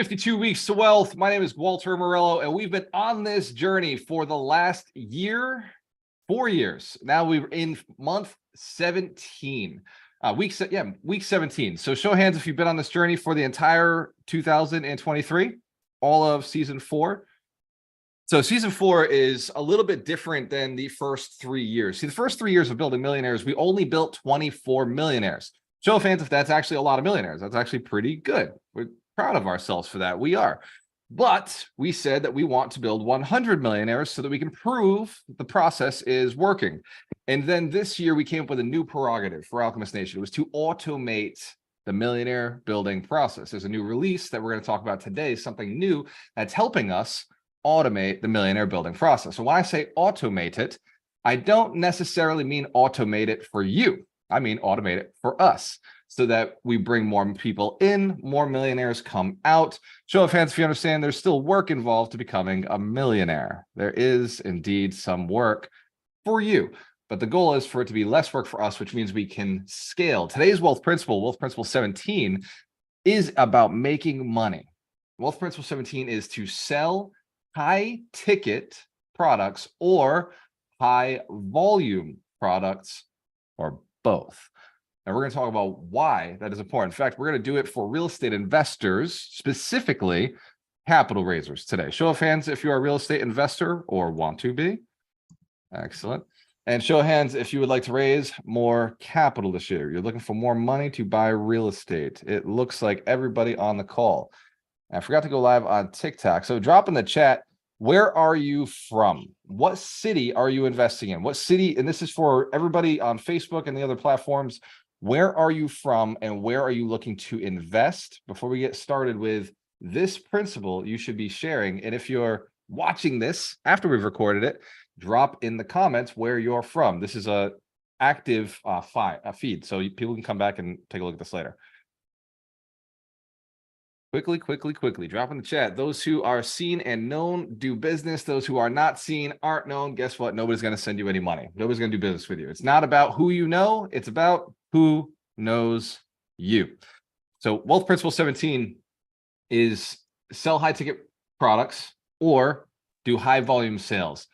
52 Weeks to Wealth. My name is Walter Morello, and we've been on this journey for the last year, 4 years. Now we're in month 17, week 17. So show of hands if you've been on this journey for the entire 2023, all of season 4. So season 4 is a little bit different than the first 3 years. See, the first 3 years of Building Millionaires, we only built 24 millionaires. Show of hands if that's actually a lot of millionaires. That's actually pretty good. We're proud of ourselves for that. We are. But we said that we want to build 100 millionaires so that we can prove that the process is working. And then this year we came up with a new prerogative for Alchemist Nation. It was to automate the millionaire building process. There's a new release that we're going to talk about today, something new that's helping us automate the millionaire building process. So when I say automate it, I don't necessarily mean automate it for you. I mean automate it for us, so that we bring more people in, more millionaires come out. Show of hands if you understand there's still work involved to becoming a millionaire. There is indeed some work for you, but the goal is for it to be less work for us, which means we can scale. Today's Wealth Principle 17, is about making money. Wealth Principle 17 is to sell high ticket products or high volume products, or both. And we're going to talk about why that is important. In fact, we're going to do it for real estate investors, specifically capital raisers today. Show of hands if you're a real estate investor or want to be. Excellent. And show of hands if you would like to raise more capital this year. You're looking for more money to buy real estate. It looks like everybody on the call. I forgot to go live on TikTok. So drop in the chat, where are you from? What city are you investing in? What city? And this is for everybody on Facebook and the other platforms. Where are you from and where are you looking to invest? Before we get started with this principle, you should be sharing. And if you're watching this after we've recorded it, drop in the comments where you're from. This is a active feed, so people can come back and take a look at this later. Quickly, drop in the chat. Those who are seen and known do business. Those who are not seen aren't known. Guess what? Nobody's going to send you any money. Nobody's going to do business with you. It's not about who you know. It's about who knows you. So Wealth Principle 17 is sell high ticket products or do high volume sales.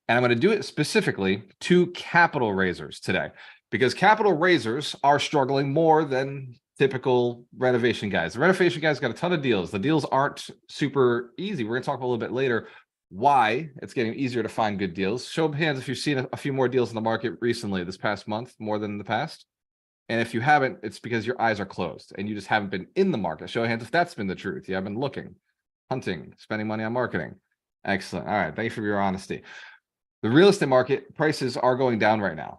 And I'm going to do it specifically to capital raisers today, because capital raisers are struggling more than typical renovation guys. The renovation guys got a ton of deals. The deals aren't super easy. We're going to talk about a little bit later why it's getting easier to find good deals. Show of hands if you've seen a few more deals in the market recently, this past month, more than in the past. And if you haven't, it's because your eyes are closed and you just haven't been in the market. Show of hands if that's been the truth. You haven't been looking, hunting, spending money on marketing. Excellent. All right. Thank you for your honesty. The real estate market prices are going down right now.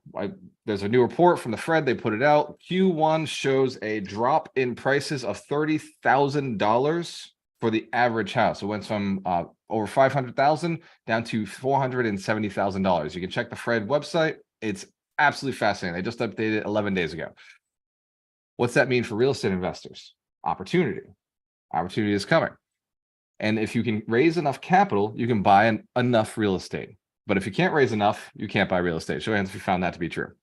There's a new report from the Fed. They put it out. Q1 shows a drop in prices of $30,000 for the average house. It went from over $500,000 down to $470,000. You can check the Fed website. It's absolutely fascinating. They just updated it 11 days ago. What's that mean for real estate investors? Opportunity. Opportunity is coming. And if you can raise enough capital, you can buy enough real estate. But if you can't raise enough, you can't buy real estate. Show of hands if you found that to be true.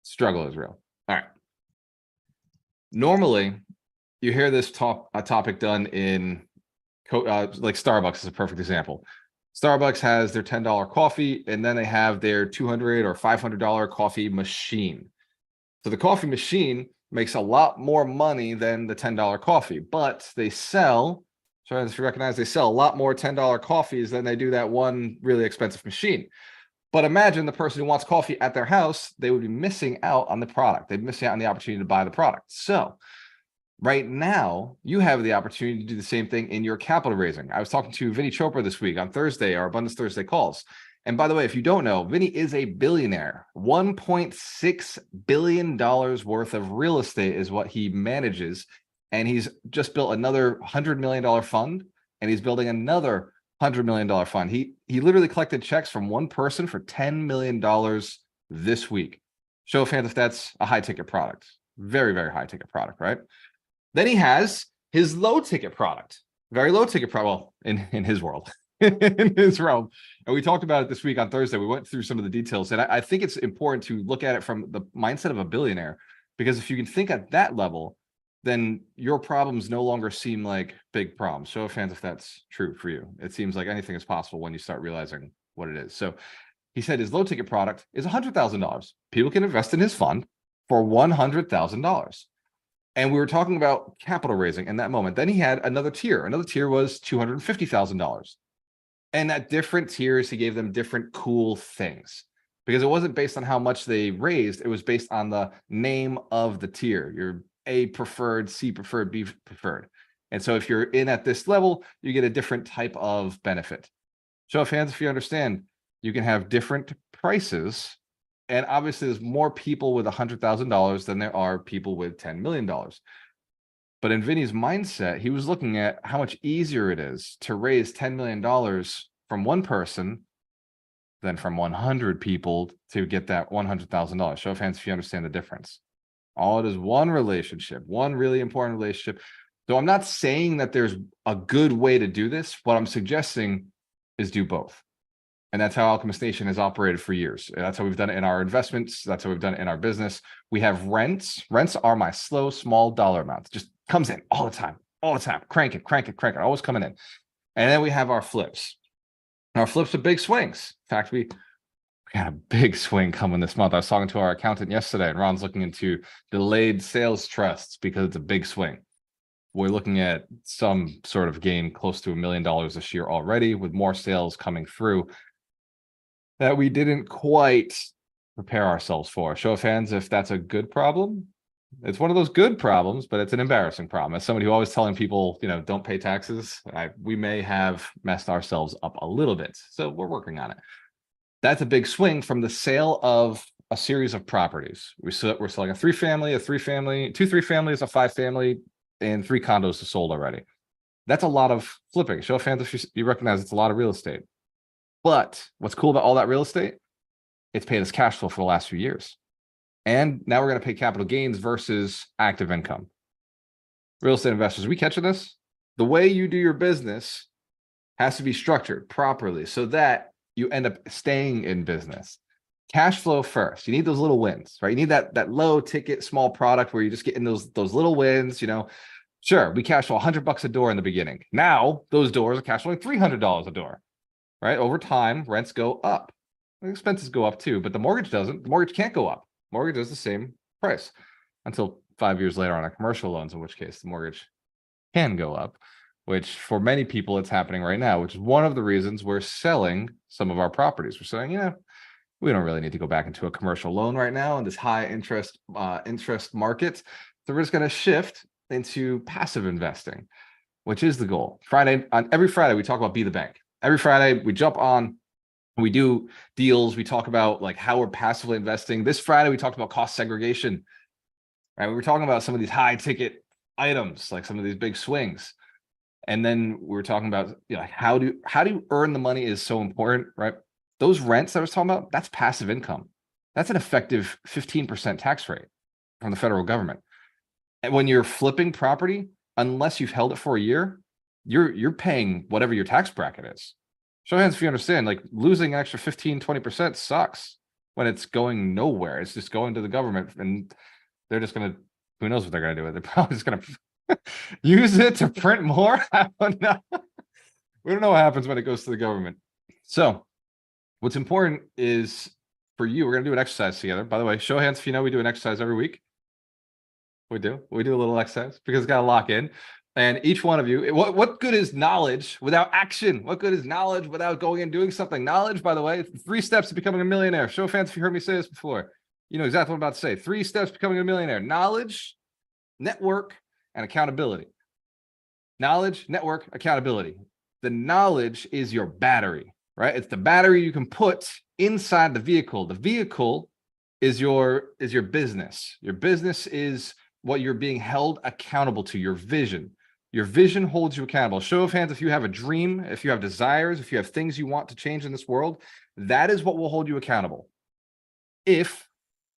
Struggle is real. All right. Normally, you hear this topic done in like Starbucks is a perfect example. Starbucks has their $10 coffee, and then they have their $200 or $500 coffee machine. So the coffee machine makes a lot more money than the $10 coffee, but they sell, so as you recognize, they sell a lot more $10 coffees than they do that one really expensive machine. But imagine the person who wants coffee at their house, they would be missing out on the product. They'd be missing out on the opportunity to buy the product. So right now, you have the opportunity to do the same thing in your capital raising. I was talking to Vinny Chopra this week on Thursday, our Abundance Thursday calls. And by the way, if you don't know, Vinny is a billionaire. $1.6 billion worth of real estate is what he manages. And he's just built another $100 million fund, and he's building another $100 million fund. He literally collected checks from one person for $10 million this week. Show of hands if that's a high ticket product. Very, very high ticket product, right? Then he has his low ticket product, very low ticket product, well, in his world, in his realm. And we talked about it this week on Thursday. We went through some of the details, and I think it's important to look at it from the mindset of a billionaire, because if you can think at that level, then your problems no longer seem like big problems. Show of hands if that's true for you. It seems like anything is possible when you start realizing what it is. So he said his low ticket product is $100,000. People can invest in his fund for $100,000. And we were talking about capital raising in that moment. Then he had another tier. Another tier was $250,000. And at different tiers, he gave them different cool things because it wasn't based on how much they raised. It was based on the name of the tier. You're A preferred, C preferred, B preferred. And so if you're in at this level, you get a different type of benefit. Show of hands if you understand, you can have different prices. And obviously there's more people with $100,000 than there are people with $10 million. But in Vinny's mindset, he was looking at how much easier it is to raise $10 million from one person than from 100 people to get that $100,000. Show of hands if you understand the difference. All it is one relationship, one really important relationship. So I'm not saying that there's a good way to do this. What I'm suggesting is do both. And that's how Alchemist Nation has operated for years. That's how we've done it in our investments. That's how we've done it in our business. We have rents. Rents are my slow, small dollar amounts. Just comes in all the time, crank it, always coming in. And then we have our flips. And our flips are big swings. In fact, we had a big swing coming this month. I was talking to our accountant yesterday, and Ron's looking into delayed sales trusts because it's a big swing. We're looking at some sort of gain close to $1 million this year already, with more sales coming through that we didn't quite prepare ourselves for. Show of hands if that's a good problem. It's one of those good problems, but it's an embarrassing problem. As somebody who always telling people, don't pay taxes, we may have messed ourselves up a little bit. So we're working on it. That's a big swing from the sale of a series of properties. We're selling a 3-family, 2 3-families, a 5-family, and 3 condos are sold already. That's a lot of flipping. Show of hands if you recognize it's a lot of real estate. But what's cool about all that real estate? It's paid us cash flow for the last few years. And now we're going to pay capital gains versus active income. Real estate investors, are we catching this? The way you do your business has to be structured properly so that you end up staying in business. Cash flow first. You need those little wins, right? You need that low ticket, small product where you're just getting those little wins. Sure, we cash flow $100 a door in the beginning. Now those doors are cash flowing $300 a door, right? Over time, rents go up. Expenses go up too, but the mortgage doesn't. The mortgage can't go up. Mortgage is the same price until 5 years later on a commercial loans, in which case the mortgage can go up, which for many people it's happening right now, which is one of the reasons we're selling some of our properties. We're saying, we don't really need to go back into a commercial loan right now in this high interest market. So we're just going to shift into passive investing, which is the goal. Every Friday, we talk about Be the Bank. Every Friday, we jump on, we do deals. We talk about like how we're passively investing. This Friday, we talked about cost segregation, right? We were talking about some of these high ticket items, like some of these big swings. And then we were talking about, how do you earn the money is so important, right? Those rents I was talking about, that's passive income. That's an effective 15% tax rate from the federal government. And when you're flipping property, unless you've held it for a year, you're paying whatever your tax bracket is. Show of hands if you understand, like losing an extra 15-20% sucks when it's going nowhere. It's just going to the government, and they're just going to, who knows what they're going to do with it. They're probably just going to use it to print more. I don't know. We don't know what happens when it goes to the government. So what's important is for you, we're going to do an exercise together. By the way, show of hands if you know we do an exercise every week. We do a little exercise because it's got to lock in. And each one of you, what good is knowledge without action? What good is knowledge without going and doing something? Knowledge, by the way, 3 steps to becoming a millionaire. Show of hands if you heard me say this before. You know exactly what I'm about to say. 3 steps to becoming a millionaire. Knowledge, network, and accountability. Knowledge, network, accountability. The knowledge is your battery, right? It's the battery you can put inside the vehicle. The vehicle is your business. Your business is what you're being held accountable to, your vision. Your vision holds you accountable. Show of hands if you have a dream, if you have desires, if you have things you want to change in this world, that is what will hold you accountable. If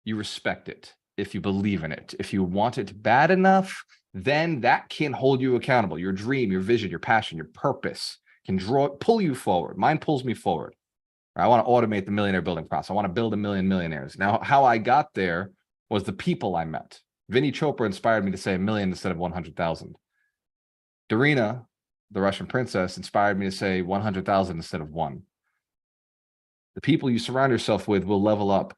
you respect it, if you believe in it, if you want it bad enough, then that can hold you accountable. Your dream, your vision, your passion, your purpose can pull you forward. Mine pulls me forward. I want to automate the millionaire building process. I want to build 1 million millionaires. Now, how I got there was the people I met. Vinny Chopra inspired me to say 1,000,000 instead of 100,000. Darina, the Russian princess, inspired me to say 100,000 instead of one. The people you surround yourself with will level up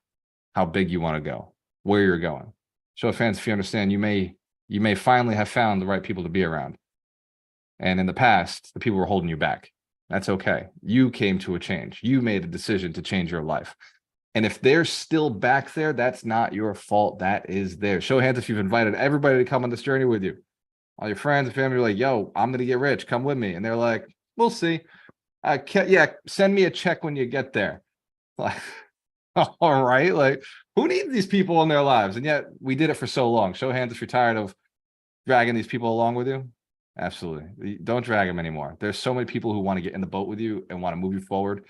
how big you want to go, where you're going. Show of hands if you understand, you may finally have found the right people to be around. And in the past, the people were holding you back. That's okay. You came to a change. You made a decision to change your life. And if they're still back there, that's not your fault. That is theirs. Show of hands if you've invited everybody to come on this journey with you. All your friends and family are like, yo, I'm going to get rich. Come with me. And they're like, we'll see. Yeah, send me a check when you get there. Like, all right. Like, who needs these people in their lives? And yet we did it for so long. Show of hands if you're tired of dragging these people along with you. Absolutely. Don't drag them anymore. There's so many people who want to get in the boat with you and want to move you forward.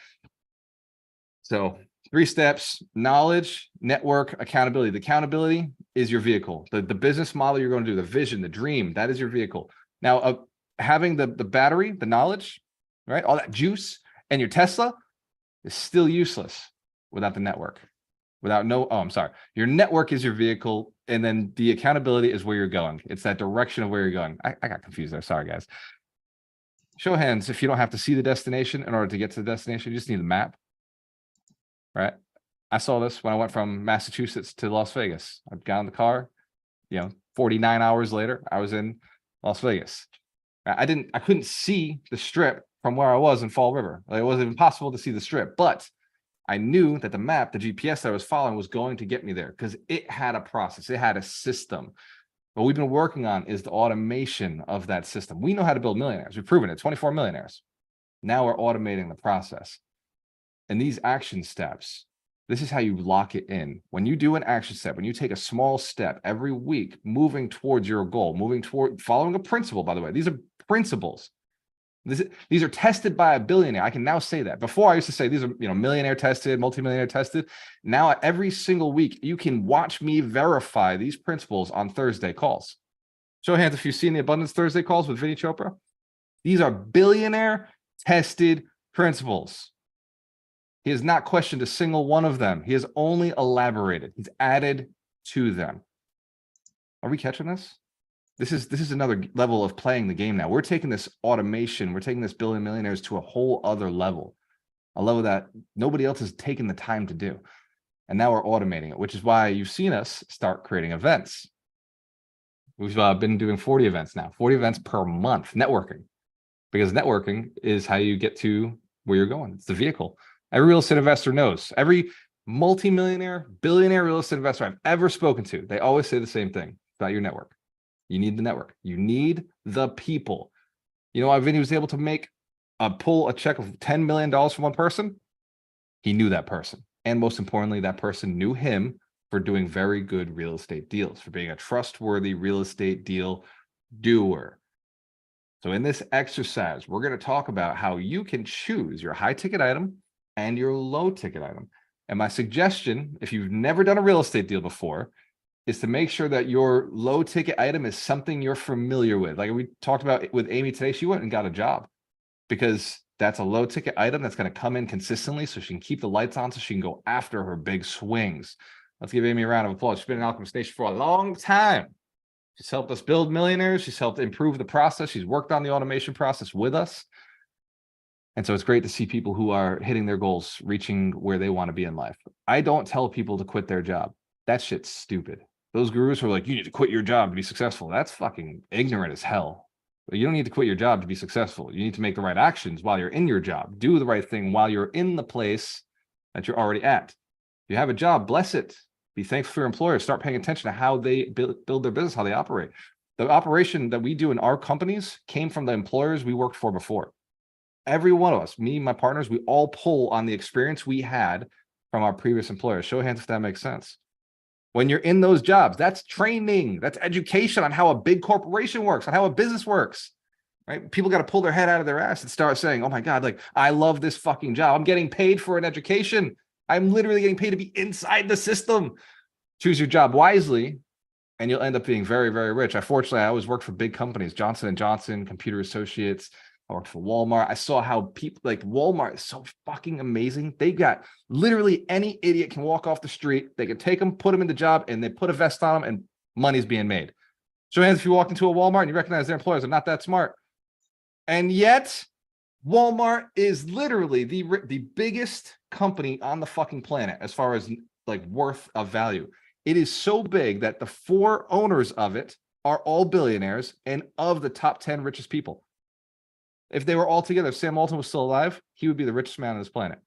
So 3 steps: knowledge, network, accountability. The accountability is your vehicle. The business model you're going to do, the vision, the dream, that is your vehicle. Now, having the battery, the knowledge, right? All that juice and your Tesla is still useless without the network. Your network is your vehicle, and then the accountability is where you're going. It's that direction of where you're going. I got confused there. Sorry, guys. Show of hands if you don't have to see the destination in order to get to the destination. You just need a map, right? I saw this when I went from Massachusetts to Las Vegas. I got in the car, 49 hours later, I was in Las Vegas. I couldn't see the strip from where I was in Fall River. Like, it wasn't impossible to see the strip, but I knew that the map, the GPS that I was following, was going to get me there because it had a process, it had a system. What we've been working on is the automation of that system. We know how to build millionaires. We've proven it, 24 millionaires. Now we're automating the process. And these action steps, this is how you lock it in. When you do an action step, when you take a small step every week, moving towards your goal, moving toward following a principle, by the way, these are principles. These are tested by a billionaire. I can now say that. Before I used to say these are, millionaire tested, multimillionaire tested. Now every single week, you can watch me verify these principles on Thursday calls. Show of hands if you've seen the Abundance Thursday calls with Vinny Chopra. These are billionaire tested principles. He has not questioned a single one of them. He has only elaborated. He's added to them. Are we catching this? This is another level of playing the game now. We're taking this automation, we're taking this billion millionaires to a whole other level, a level that nobody else has taken the time to do. And now we're automating it, which is why you've seen us start creating events. We've been doing 40 events now, 40 events per month, networking, because networking is how you get to where you're going. It's the vehicle. Every real estate investor knows, every multimillionaire, billionaire real estate investor I've ever spoken to, they always say the same thing about your network. You need the network. You need the people. You know why Vinny was able to pull a check of $10 million from one person? He knew that person. And most importantly, that person knew him for doing very good real estate deals, for being a trustworthy real estate deal doer. So in this exercise, we're going to talk about how you can choose your high ticket item and your low ticket item. And my suggestion, if you've never done a real estate deal before, is to make sure that your low ticket item is something you're familiar with. Like we talked about with Amy today, she went and got a job because that's a low ticket item that's going to come in consistently so she can keep the lights on so she can go after her big swings. Let's give Amy a round of applause. She's been in Alchemist Nation for a long time. She's helped us build millionaires. She's helped improve the process. She's worked on the automation process with us. And so it's great to see people who are hitting their goals, reaching where they want to be in life. I don't tell people to quit their job. That shit's stupid. Those gurus who are like, you need to quit your job to be successful. That's fucking ignorant as hell. But you don't need to quit your job to be successful. You need to make the right actions while you're in your job. Do the right thing while you're in the place that you're already at. If you have a job, bless it. Be thankful for your employer. Start paying attention to how they build their business, how they operate. The operation that we do in our companies came from the employers we worked for before. Every one of us, me, my partners, we all pull on the experience we had from our previous employers. Show of hands if that makes sense. When you're in those jobs, that's training, that's education on how a big corporation works, on how a business works, right? People got to pull their head out of their ass and start saying, oh my God, like, I love this fucking job. I'm getting paid for an education. I'm literally getting paid to be inside the system. Choose your job wisely, and you'll end up being very, very rich. Unfortunately, I always worked for big companies, Johnson & Johnson, Computer Associates. I worked for Walmart. I saw how people like Walmart is so fucking amazing. They got literally any idiot can walk off the street. They can take them, put them in the job, and they put a vest on them and money's being made. Show hands if you walked into a Walmart and you recognize their employees are not that smart. And yet, Walmart is literally the biggest company on the fucking planet as far as like worth of value. It is so big that the 4 owners of it are all billionaires and of the top 10 richest people. If they were all together, if Sam Walton was still alive, he would be the richest man on this planet.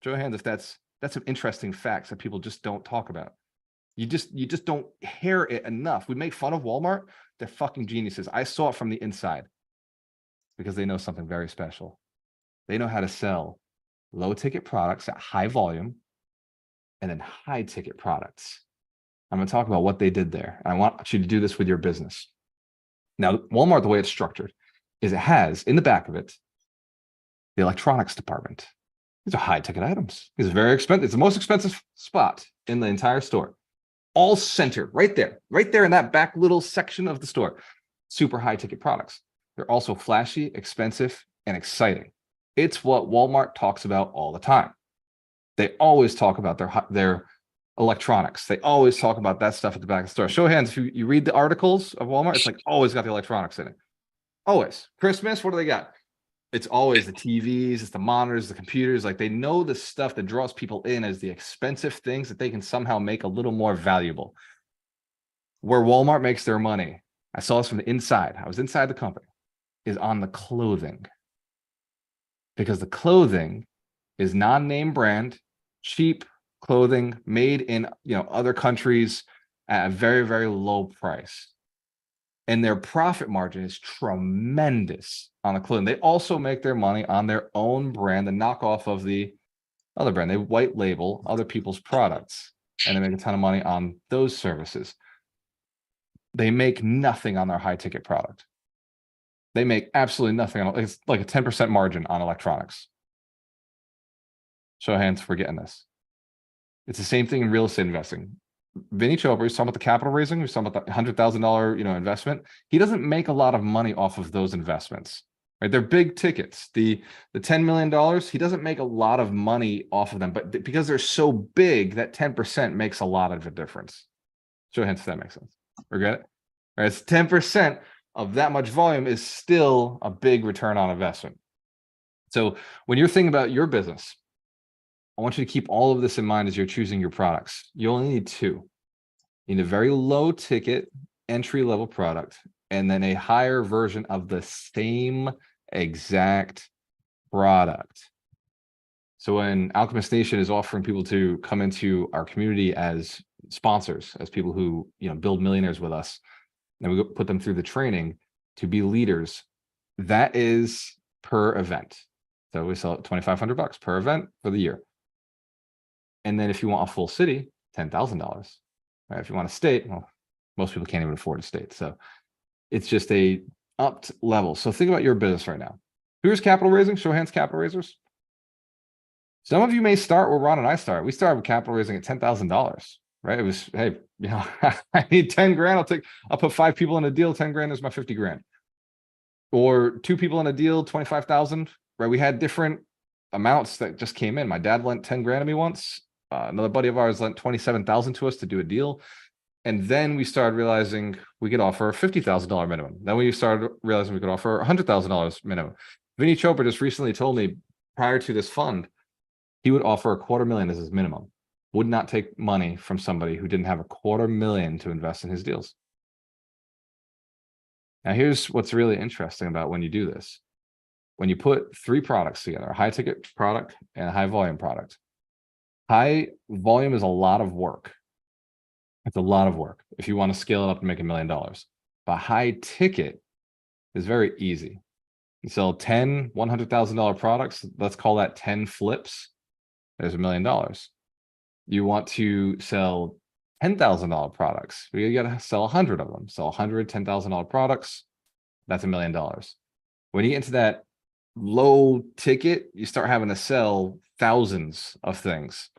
Show hands if that's some interesting facts that people just don't talk about. You just don't hear it enough. We make fun of Walmart. They're fucking geniuses. I saw it from the inside because they know something very special. They know how to sell low ticket products at high volume and then high ticket products. I'm going to talk about what they did there. And I want you to do this with your business. Now, Walmart, the way it's structured is it has in the back of it, the electronics department. These are high ticket items. It's very expensive. It's the most expensive spot in the entire store. All centered right there in that back little section of the store. Super high ticket products. They're also flashy, expensive, and exciting. It's what Walmart talks about all the time. They always talk about their electronics. They always talk about that stuff at the back of the store. Show of hands, if you read the articles of Walmart, it's like always got the electronics in it. Always. Christmas, what do they got? It's always the TVs, it's the monitors, the computers. Like they know the stuff that draws people in as the expensive things that they can somehow make a little more valuable. Where Walmart makes their money, I saw this from the inside. I was inside the company, is on the clothing. Because the clothing is non-name brand, cheap clothing made in other countries at a very, very low price. And their profit margin is tremendous on the clothing. They also make their money on their own brand, the knockoff of the other brand. They white label other people's products, and they make a ton of money on those services. They make nothing on their high ticket product. They make absolutely nothing on it's like a 10% margin on electronics. Show of hands for getting this. It's the same thing in real estate investing. Vinny Chopra, he's talking about the capital raising, he's talking about the $100,000 investment. He doesn't make a lot of money off of those investments. Right? They're big tickets. The $10 million, he doesn't make a lot of money off of them, but because they're so big, that 10% makes a lot of a difference. Show of hands if that makes sense. Forget it. Right? It's 10% of that much volume is still a big return on investment. So when you're thinking about your business, I want you to keep all of this in mind as you're choosing your products. You only need 2. You need a very low ticket entry level product and then a higher version of the same exact product. So when Alchemist Nation is offering people to come into our community as sponsors, as people who build millionaires with us, and we put them through the training to be leaders, that is per event. So we sell $2,500 per event for the year. And then if you want a full city, $10,000. Right? If you want a state, well, most people can't even afford a state. So it's just a upped level. So think about your business right now. Who's capital raising? Show of hands, capital raisers. Some of you may start where Ron and I start. We started with capital raising at $10,000. Right? It was, hey, I need 10 grand. I'll put 5 people in a deal. 10 grand is my 50 grand. Or 2 people in a deal, 25,000. Right? We had different amounts that just came in. My dad lent 10 grand to me once. Another buddy of ours lent 27,000 to us to do a deal. And then we started realizing we could offer a $50,000 minimum. Then we started realizing we could offer $100,000 minimum. Vinny Chopra just recently told me prior to this fund, he would offer $250,000 as his minimum. Would not take money from somebody who didn't have $250,000 to invest in his deals. Now, here's what's really interesting about when you do this. When you put 3 products together, a high ticket product and a high volume product. High volume is a lot of work. It's a lot of work if you want to scale it up and make $1 million. But high ticket is very easy. You sell 10 $100,000 products. Let's call that 10 flips. There's $1 million. You want to sell $10,000 products. You got to sell 100 of them. Sell 100 $10,000 products. That's $1 million. When you get into that low ticket, you start having to sell thousands of things.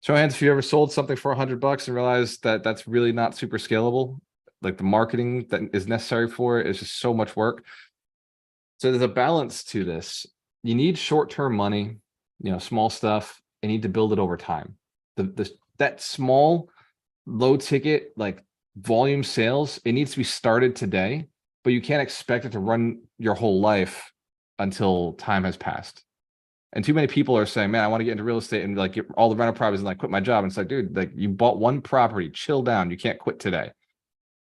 Show of hands if you ever sold something for $100 and realized that that's really not super scalable. Like the marketing that is necessary for it is just so much work. So there's a balance to this. You need short-term money, small stuff. You need to build it over time. That small, low ticket, like volume sales, it needs to be started today, but you can't expect it to run your whole life until time has passed. And too many people are saying, man, I want to get into real estate and like get all the rental properties and like quit my job. And it's like, dude, like you bought one property, chill down. You can't quit today.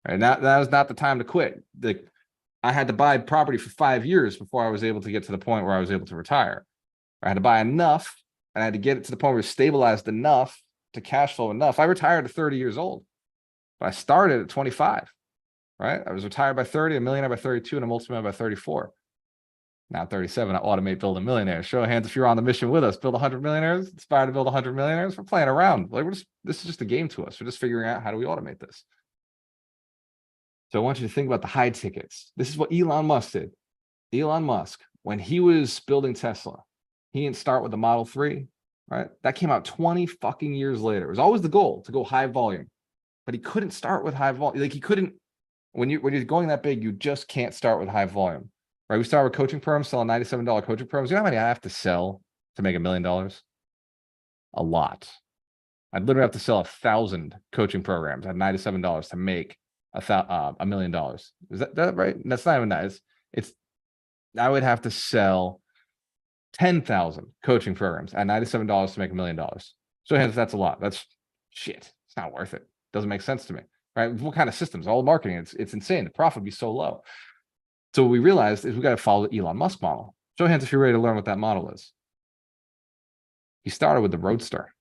Right. That was not the time to quit. Like I had to buy property for 5 years before I was able to get to the point where I was able to retire. I had to buy enough and I had to get it to the point where it was stabilized enough to cash flow enough. I retired at 30 years old, but I started at 25, right? I was retired by 30, a millionaire by 32, and a multimillionaire by 34. Now 37, I automate building millionaires. Show of hands if you're on the mission with us. Build 100 millionaires, inspire to build 100 millionaires. We're playing around. Like this is just a game to us. We're just figuring out how do we automate this. So I want you to think about the high tickets. This is what Elon Musk did. Elon Musk, when he was building Tesla, he didn't start with the Model 3, right? That came out 20 fucking years later. It was always the goal to go high volume, but he couldn't start with high volume. Like he couldn't, when you're going that big, you just can't start with high volume. Right, we started with coaching programs, selling $97 coaching programs. You know how many I have to sell to make $1 million? A lot. I'd literally have to sell 1,000 coaching programs at $97 to make $1 million. Is that right? That's not even that. It's I would have to sell 10,000 coaching programs at $97 to make $1 million. So that's a lot. That's shit. It's not worth it. Doesn't make sense to me. Right? What kind of systems? All marketing. It's insane. The profit would be so low. So what we realized is we got to follow the Elon Musk model. Show of hands if you're ready to learn what that model is. He started with the Roadster.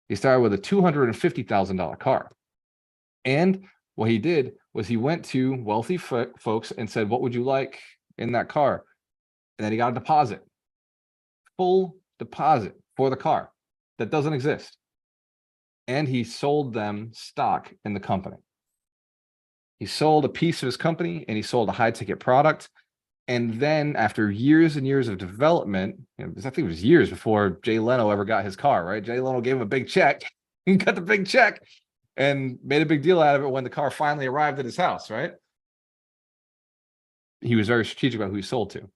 He started with a $250,000 car. And what he did was he went to wealthy folks and said, what would you like in that car? And then he got a deposit, full deposit for the car that doesn't exist. And he sold them stock in the company. He sold a piece of his company and he sold a high ticket product. And then after years and years of development, I think it was years before Jay Leno ever got his car, right? Jay Leno gave him a big check and got the big check and made a big deal out of it when the car finally arrived at his house, right? He was very strategic about who he sold to.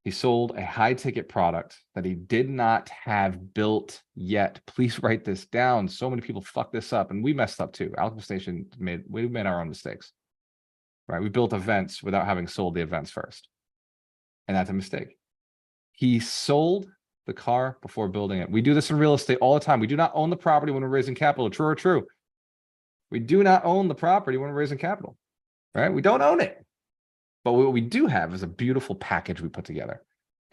He sold a high ticket product that he did not have built yet. Please write this down. So many people fuck this up and we messed up too. Alchemist Nation we made our own mistakes. Right? We built events without having sold the events first. And that's a mistake. He sold the car before building it. We do this in real estate all the time. We do not own the property when we're raising capital. True or true? We do not own the property when we're raising capital, right? We don't own it. But what we do have is a beautiful package we put together.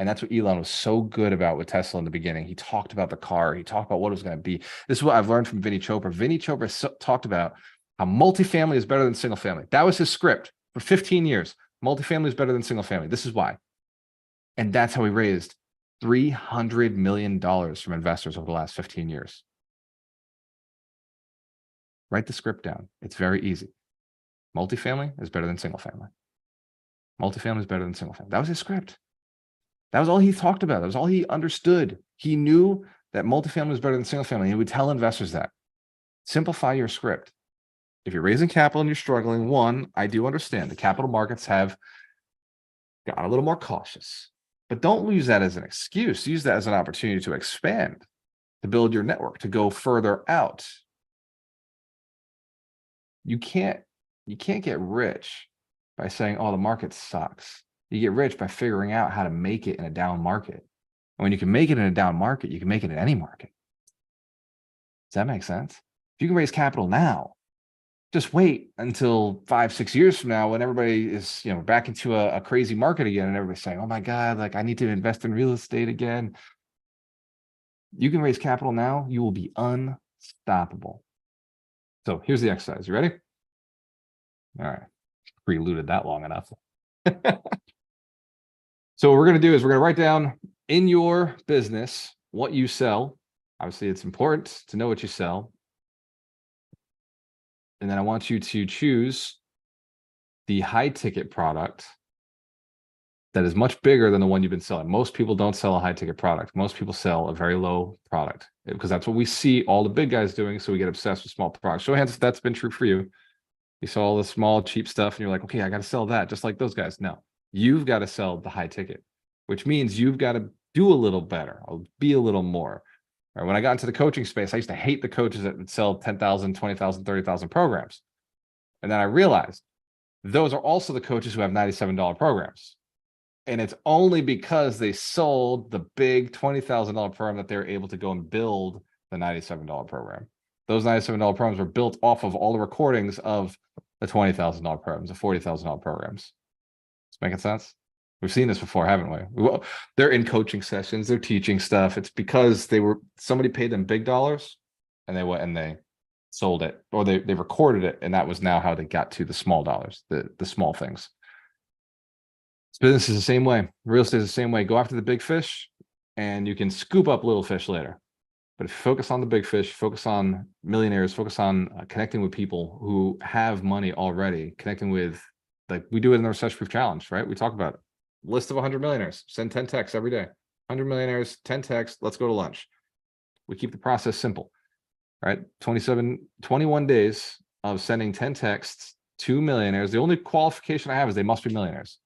And that's what Elon was so good about with Tesla in the beginning. He talked about the car. He talked about what it was going to be. This is what I've learned from Vinny Chopra. Vinny Chopra talked about how multifamily is better than single family. That was his script for 15 years. Multifamily is better than single family. This is why. And that's how he raised $300 million from investors over the last 15 years. Write the script down. It's very easy. Multifamily is better than single family. Multifamily is better than single family. That was his script. That was all he talked about. That was all he understood. He knew that multifamily was better than single family. He would tell investors that. Simplify your script. If you're raising capital and you're struggling, one, I do understand the capital markets have got a little more cautious, but don't use that as an excuse. Use that as an opportunity to expand, to build your network, to go further out. You can't get rich by saying, oh, the market sucks. You get rich by figuring out how to make it in a down market. And when you can make it in a down market, you can make it in any market. Does that make sense? If you can raise capital now, just wait until 5-6 years from now when everybody is, back into a crazy market again and everybody's saying, oh my God, like I need to invest in real estate again. You can raise capital now, you will be unstoppable. So here's the exercise. You ready? All right. Preluded that long enough. So what we're going to do is we're going to write down in your business what you sell. Obviously, it's important to know what you sell. And then I want you to choose the high ticket product that is much bigger than the one you've been selling. Most people don't sell a high ticket product. Most people sell a very low product because that's what we see all the big guys doing. So we get obsessed with small products. Show of hands if that's been true for you. You saw all the small, cheap stuff and you're like, okay, I got to sell that just like those guys. No, you've got to sell the high ticket, which means you've got to do a little better. I'll be a little more. Right? When I got into the coaching space, I used to hate the coaches that would sell 10,000, 20,000, 30,000 programs. And then I realized those are also the coaches who have $97 programs. And it's only because they sold the big $20,000 program that they're able to go and build the $97 program. Those $97 programs were built off of all the recordings of the $20,000 programs, the $40,000 programs. It's making sense? We've seen this before, haven't we? They're in coaching sessions, they're teaching stuff. It's because somebody paid them big dollars and they went and they sold it, or they recorded it, and that was now how they got to the small dollars, the small things. Business is the same way. Real estate is the same way. Go after the big fish and you can scoop up little fish later. But if you focus on the big fish, focus on millionaires, focus on connecting with people who have money already, connecting with, like we do it in the Recession Proof Challenge, right? We talk about it. List of 100 millionaires, send 10 texts every day. 100 millionaires, 10 texts, let's go to lunch. We keep the process simple, right? 21 days of sending 10 texts to millionaires. The only qualification I have is they must be millionaires.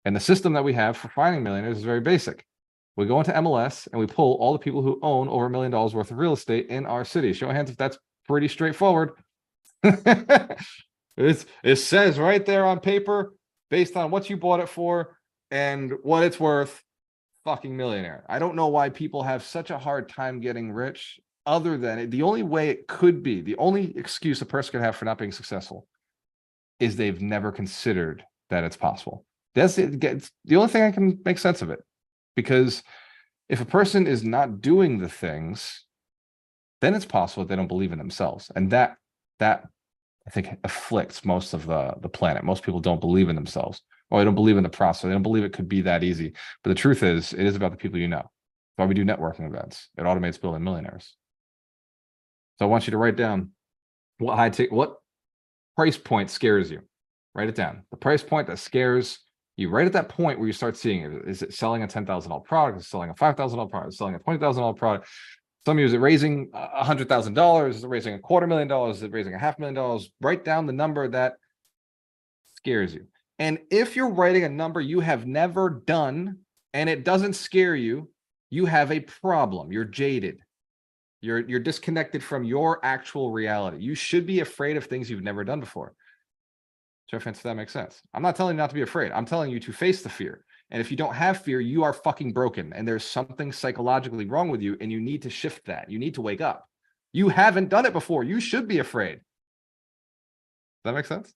And the system that we have for finding millionaires is very basic. We go into MLS and we pull all the people who own over $1 million worth of real estate in our city. Show of hands if that's pretty straightforward. It says right there on paper, based on what you bought it for and what it's worth, fucking millionaire. I don't know why people have such a hard time getting rich, other than the only way it could be, the only excuse a person can have for not being successful is they've never considered that it's possible. That's it. The only thing I can make sense of it, because if a person is not doing the things, then it's possible that they don't believe in themselves, and that I think afflicts most of the planet. Most people don't believe in themselves, or they don't believe in the process. They don't believe it could be that easy. But the truth is, it is about the people you know. That's why we do networking events. It automates building millionaires. So I want you to write down what price point scares you. Write it down. The price point that scares you, right at that point where you start seeing it. Is it selling a $10,000 product? Is it selling a $5,000 product? Is it selling a $20,000 product? Some of you, is it raising $100,000? Is it raising $250,000? Is it raising $500,000? Write down the number that scares you. And if you're writing a number you have never done and it doesn't scare you, you have a problem. You're jaded. You're disconnected from your actual reality. You should be afraid of things you've never done before. So if that makes sense. I'm not telling you not to be afraid. I'm telling you to face the fear. And if you don't have fear, you are fucking broken. And there's something psychologically wrong with you. And you need to shift that. You need to wake up. You haven't done it before. You should be afraid. Does that make sense?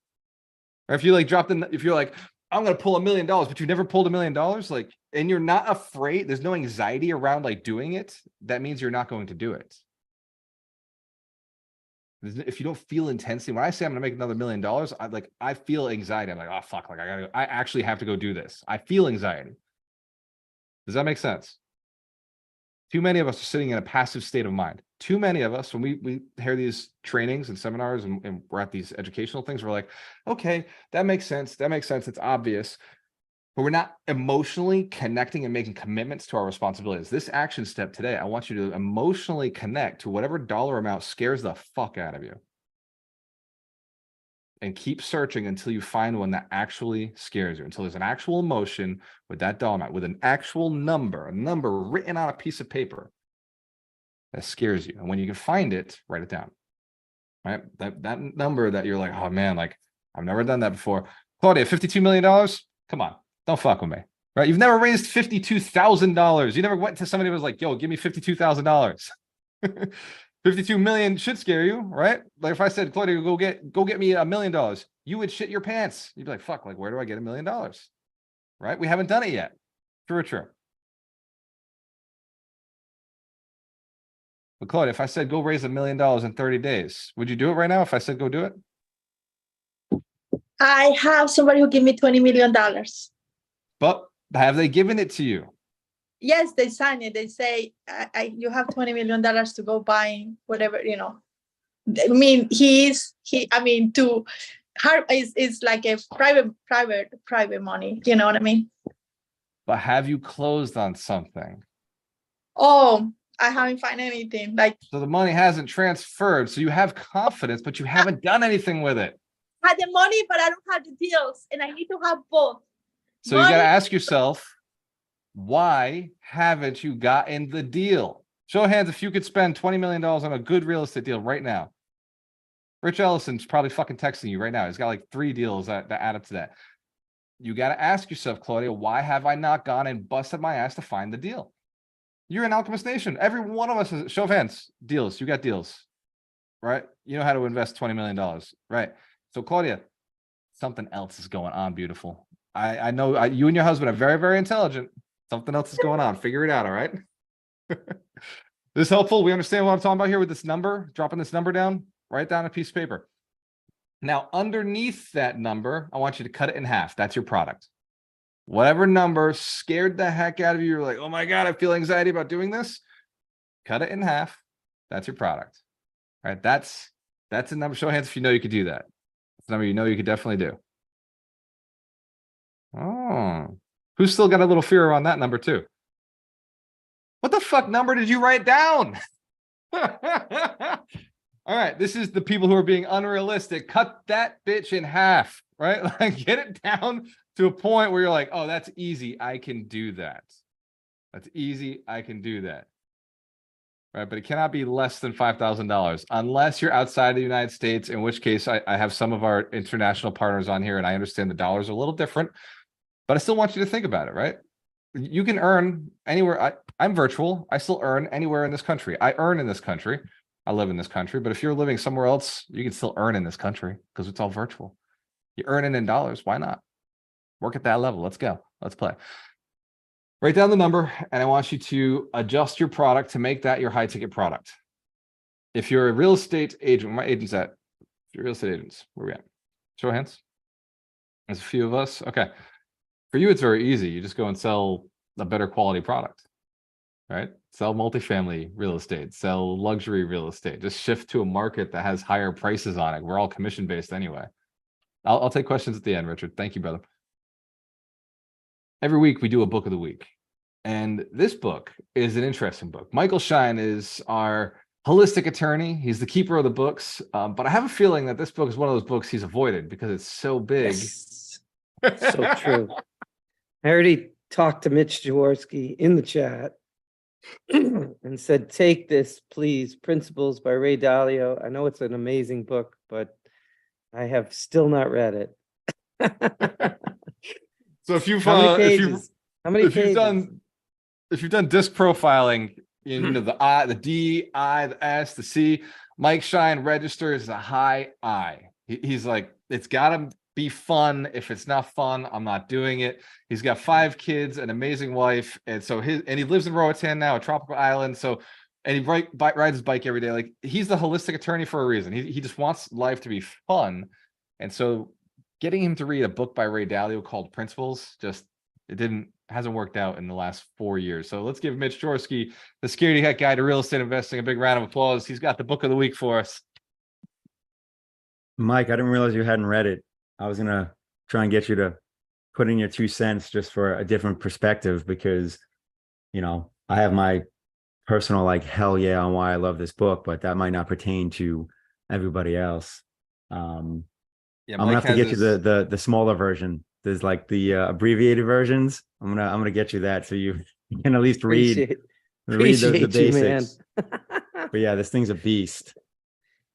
Or if you like if you're like, I'm going to pull $1 million, but you never pulled $1 million, like, and you're not afraid, there's no anxiety around like doing it, that means you're not going to do it. If you don't feel intensely, when I say I'm gonna make another $1 million, I feel anxiety. I'm like, oh fuck, like I actually have to go do this. I feel anxiety. Does that make sense? Too many of us are sitting in a passive state of mind. Too many of us, when we hear these trainings and seminars and we're at these educational things, we're like, okay, that makes sense. That makes sense. It's obvious. But we're not emotionally connecting and making commitments to our responsibilities. This action step today, I want you to emotionally connect to whatever dollar amount scares the fuck out of you. And keep searching until you find one that actually scares you, until there's an actual emotion with that dollar amount, with an actual number, a number written on a piece of paper that scares you. And when you can find it, write it down. Right? That number that you're like, oh man, like I've never done that before. Claudia, $52 million? Come on. Don't fuck with me, right? You've never raised $52,000. You never went to somebody who was like, yo, give me $52,000. 52 million should scare you, right? Like if I said, Claudia, go get me $1 million, you would shit your pants. You'd be like, fuck, like where do I get $1 million? Right? We haven't done it yet. True or true? But Claudia, if I said go raise $1 million in 30 days, would you do it right now if I said go do it? I have somebody who give me $20 million. But have they given it to you? Yes, they sign it. They say, you have $20 million to go buying whatever, you know. I mean, it's like a private money. You know what I mean? But have you closed on something? Oh, I haven't found anything. So the money hasn't transferred. So you have confidence, but you haven't done anything with it. I had the money, but I don't have the deals, and I need to have both. So you got to ask yourself, why haven't you gotten the deal? Show of hands if you could spend $20 million on a good real estate deal right now. Rich Ellison's probably fucking texting you right now. He's got like 3 deals that add up to that. You got to ask yourself, Claudia, why have I not gone and busted my ass to find the deal? You're in Alchemist Nation. Every one of us is, show of hands, deals. You got deals, right? You know how to invest $20 million, right? So Claudia, something else is going on, beautiful. I know you and your husband are very, very intelligent. Something else is going on. Figure it out, all right? This is helpful. We understand what I'm talking about here with this number, dropping this number down, write down a piece of paper. Now, underneath that number, I want you to cut it in half. That's your product. Whatever number scared the heck out of you, you're like, oh my God, I feel anxiety about doing this. Cut it in half. That's your product. All right. That's a number. Show of hands if you know you could do that. It's a number you know you could definitely do. Oh, who's still got a little fear around that number too? What the fuck number did you write down? All right, this is the people who are being unrealistic. Cut that bitch in half, right? Like get it down to a point where you're like, oh, that's easy. I can do that. That's easy. I can do that. Right, but it cannot be less than $5,000 unless you're outside of the United States, in which case I have some of our international partners on here and I understand the dollars are a little different, but I still want you to think about it, right? You can earn anywhere. I'm virtual. I still earn anywhere in this country. I earn in this country. I live in this country, but if you're living somewhere else, you can still earn in this country because it's all virtual. You earn it in dollars. Why not? Work at that level. Let's go. Let's play. Write down the number, and I want you to adjust your product to make that your high ticket product. If you're a real estate agent, where my agent's at? If you're real estate agents, where we at? Show of hands. There's a few of us. Okay. For you, it's very easy. You just go and sell a better quality product, right? Sell multifamily real estate, sell luxury real estate, just shift to a market that has higher prices on it. We're all commission based anyway. I'll take questions at the end, Richard. Thank you, brother. Every week we do a book of the week. And this book is an interesting book. Michael Shine is our holistic attorney. He's the keeper of the books. But I have a feeling that this book is one of those books he's avoided because it's so big. Yes. So true. I already talked to Mitch Jaworski in the chat and said, take this, please. Principles by Ray Dalio. I know it's an amazing book, but I have still not read it. So if you've How many pages? if you've done disc profiling, you know, the I, the D, I, the S, the C, Mike Shine registers a high I. He's like, it's gotta be fun. If it's not fun, I'm not doing it. He's got 5 kids, an amazing wife, and so he lives in Roatan now, a tropical island. So, and he rides his bike every day. Like, he's the holistic attorney for a reason. He just wants life to be fun, and so getting him to read a book by Ray Dalio called Principles hasn't worked out in the last 4 years. So let's give Mitch Jaworski, the Scaredy Cat Guide to Real Estate Investing, a big round of applause. He's got the book of the week for us. Mike, I didn't realize you hadn't read it. I was gonna try and get you to put in your 2 cents just for a different perspective, because, you know, I have my personal like hell yeah on why I love this book, but that might not pertain to everybody else. Yeah, I'm gonna have to get you the smaller version. There's like the abbreviated versions. I'm gonna get you that so you can at least read the basics. But yeah, this thing's a beast.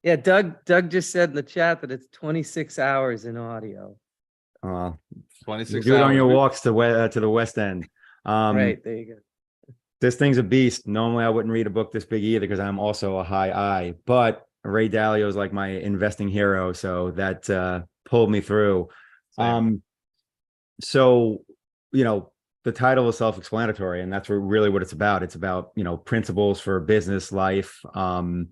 Yeah, Doug just said in the chat that it's 26 hours in audio. 26 do it on hours. your walks to the West End. Right, there you go. This thing's a beast. Normally I wouldn't read a book this big either because I'm also a high I, but Ray Dalio is like my investing hero, so that pulled me through. Same. So, you know, the title is self-explanatory, and that's really what it's about. It's about, you know, principles for business life, and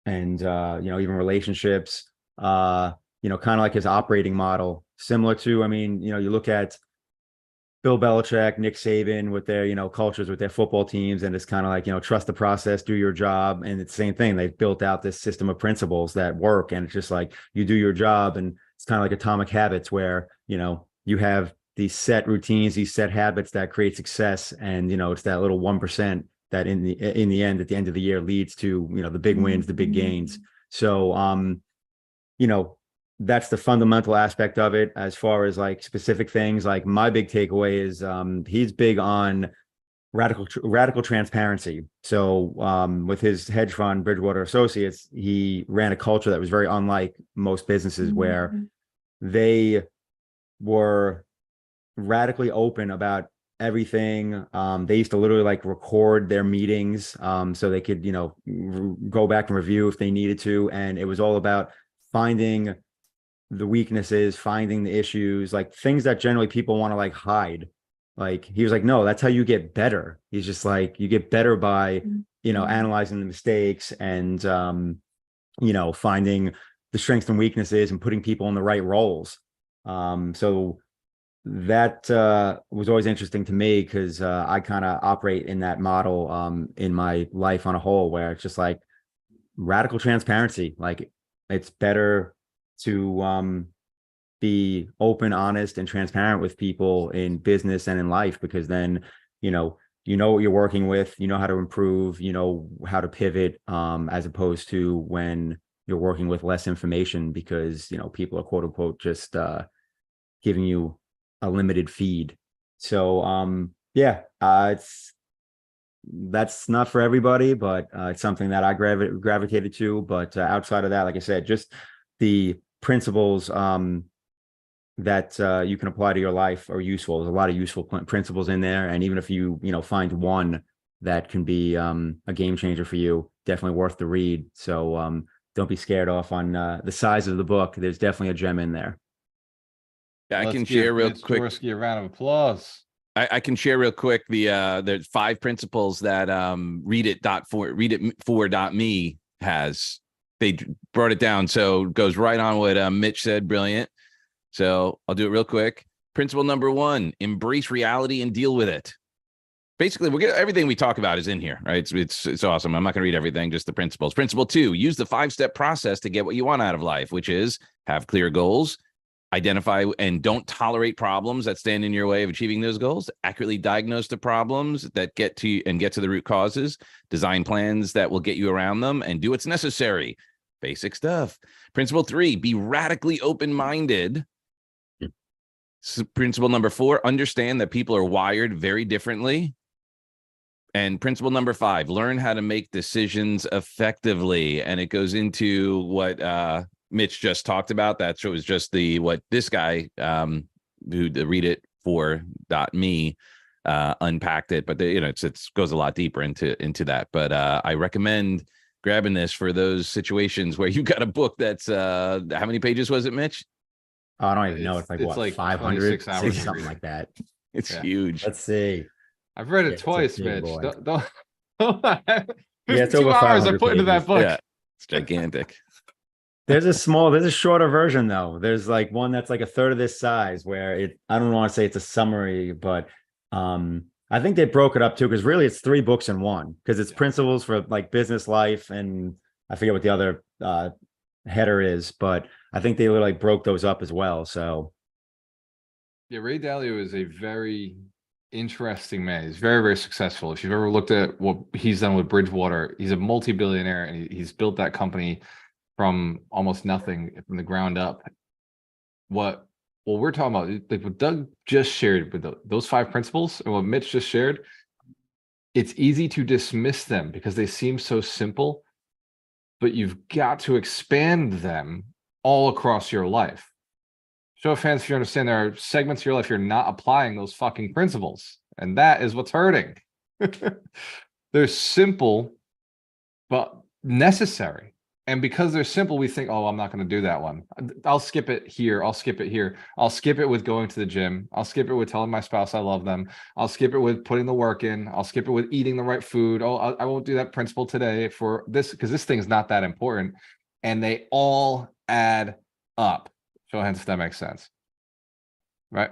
you know, even relationships, you know, kind of like his operating model, similar to, I mean, you know, you look at Bill Belichick, Nick Saban with their, you know, cultures with their football teams, and it's kind of like, you know, trust the process, do your job. And it's the same thing. They've built out this system of principles that work, and it's just like you do your job, and it's kind of like Atomic Habits where, you know, you have these set routines, these set habits that create success, and, you know, it's that little 1% that in the end, at the end of the year, leads to, you know, the big wins, the big gains. So, you know, that's the fundamental aspect of it. As far as like specific things, like my big takeaway is he's big on radical transparency. So with his hedge fund, Bridgewater Associates, he ran a culture that was very unlike most businesses, where Mhm. they were radically open about everything. They used to literally like record their meetings so they could, go back and review if they needed to. And it was all about finding the weaknesses, finding the issues, like things that generally people want to like hide. Like he was like, no, that's how you get better. He's just like, you get better by, Mhm. analyzing the mistakes and, finding the strengths and weaknesses and putting people in the right roles. So that was always interesting to me because I kind of operate in that model in my life on a whole, where it's just like radical transparency. Like it's better to be open, honest, and transparent with people in business and in life, because then you know what you're working with, you know how to improve, you know how to pivot, as opposed to when you're working with less information because people are quote unquote just giving you a limited feed. So that's not for everybody, but it's something that I gravitated to. But outside of that, like I said, just the principles that you can apply to your life are useful. There's a lot of useful principles in there, and even if you find one that can be a game changer for you, definitely worth the read. So don't be scared off on the size of the book. There's definitely a gem in there. Yeah, I Let's can give share real Mitch quick. Jaworski a round of applause. I can share real quick there's 5 principles that readit4.me has. They brought it down, so it goes right on what Mitch said. Brilliant. So I'll do it real quick. Principle number 1: embrace reality and deal with it. Basically, everything we talk about is in here, right? It's awesome. I'm not going to read everything, just the principles. Principle 2: use the 5-step process to get what you want out of life, which is have clear goals, identify and don't tolerate problems that stand in your way of achieving those goals, accurately diagnose the problems that get to the root causes, design plans that will get you around them, and do what's necessary. Basic stuff. Principle 3: be radically open-minded. Principle number 4: understand that people are wired very differently. And principle number 5: learn how to make decisions effectively. And it goes into what Mitch just talked about. That was just what this guy who the readit4.me unpacked it, but it goes a lot deeper into that. But I recommend grabbing this for those situations where you got a book that's how many pages was it, Mitch? Oh, I don't even know. It's like what, 500, 26 hours. something like that. It's Yeah. huge. Let's see. I've read Yeah, it it's a twice, big Mitch. boy. Don't Yeah, it's 52 over hours I 500 put into that pages. book. Yeah, it's gigantic. There's a shorter version though. There's like one that's like a third of this size where I don't want to say it's a summary, but I think they broke it up too, because really it's 3 books in one, because it's principles for like business life, and I forget what the other header is, but I think they literally broke those up as well. So Yeah, Ray Dalio is a very interesting man. He's very, very successful. If you've ever looked at what he's done with Bridgewater, he's a multi-billionaire, and he's built that company from almost nothing, from the ground up. What we're talking about, like what Doug just shared with those 5 principles and what Mitch just shared, it's easy to dismiss them because they seem so simple, but you've got to expand them all across your life. Show of hands if you understand there are segments of your life you're not applying those fucking principles, and that is what's hurting. They're simple, but necessary. And because they're simple, we think, oh, I'm not going to do that one. I'll skip it here. I'll skip it here. I'll skip it with going to the gym. I'll skip it with telling my spouse I love them. I'll skip it with putting the work in. I'll skip it with eating the right food. Oh, I won't do that principle today for this, because this thing's not that important. And they all add up. Show of hands if that makes sense. Right?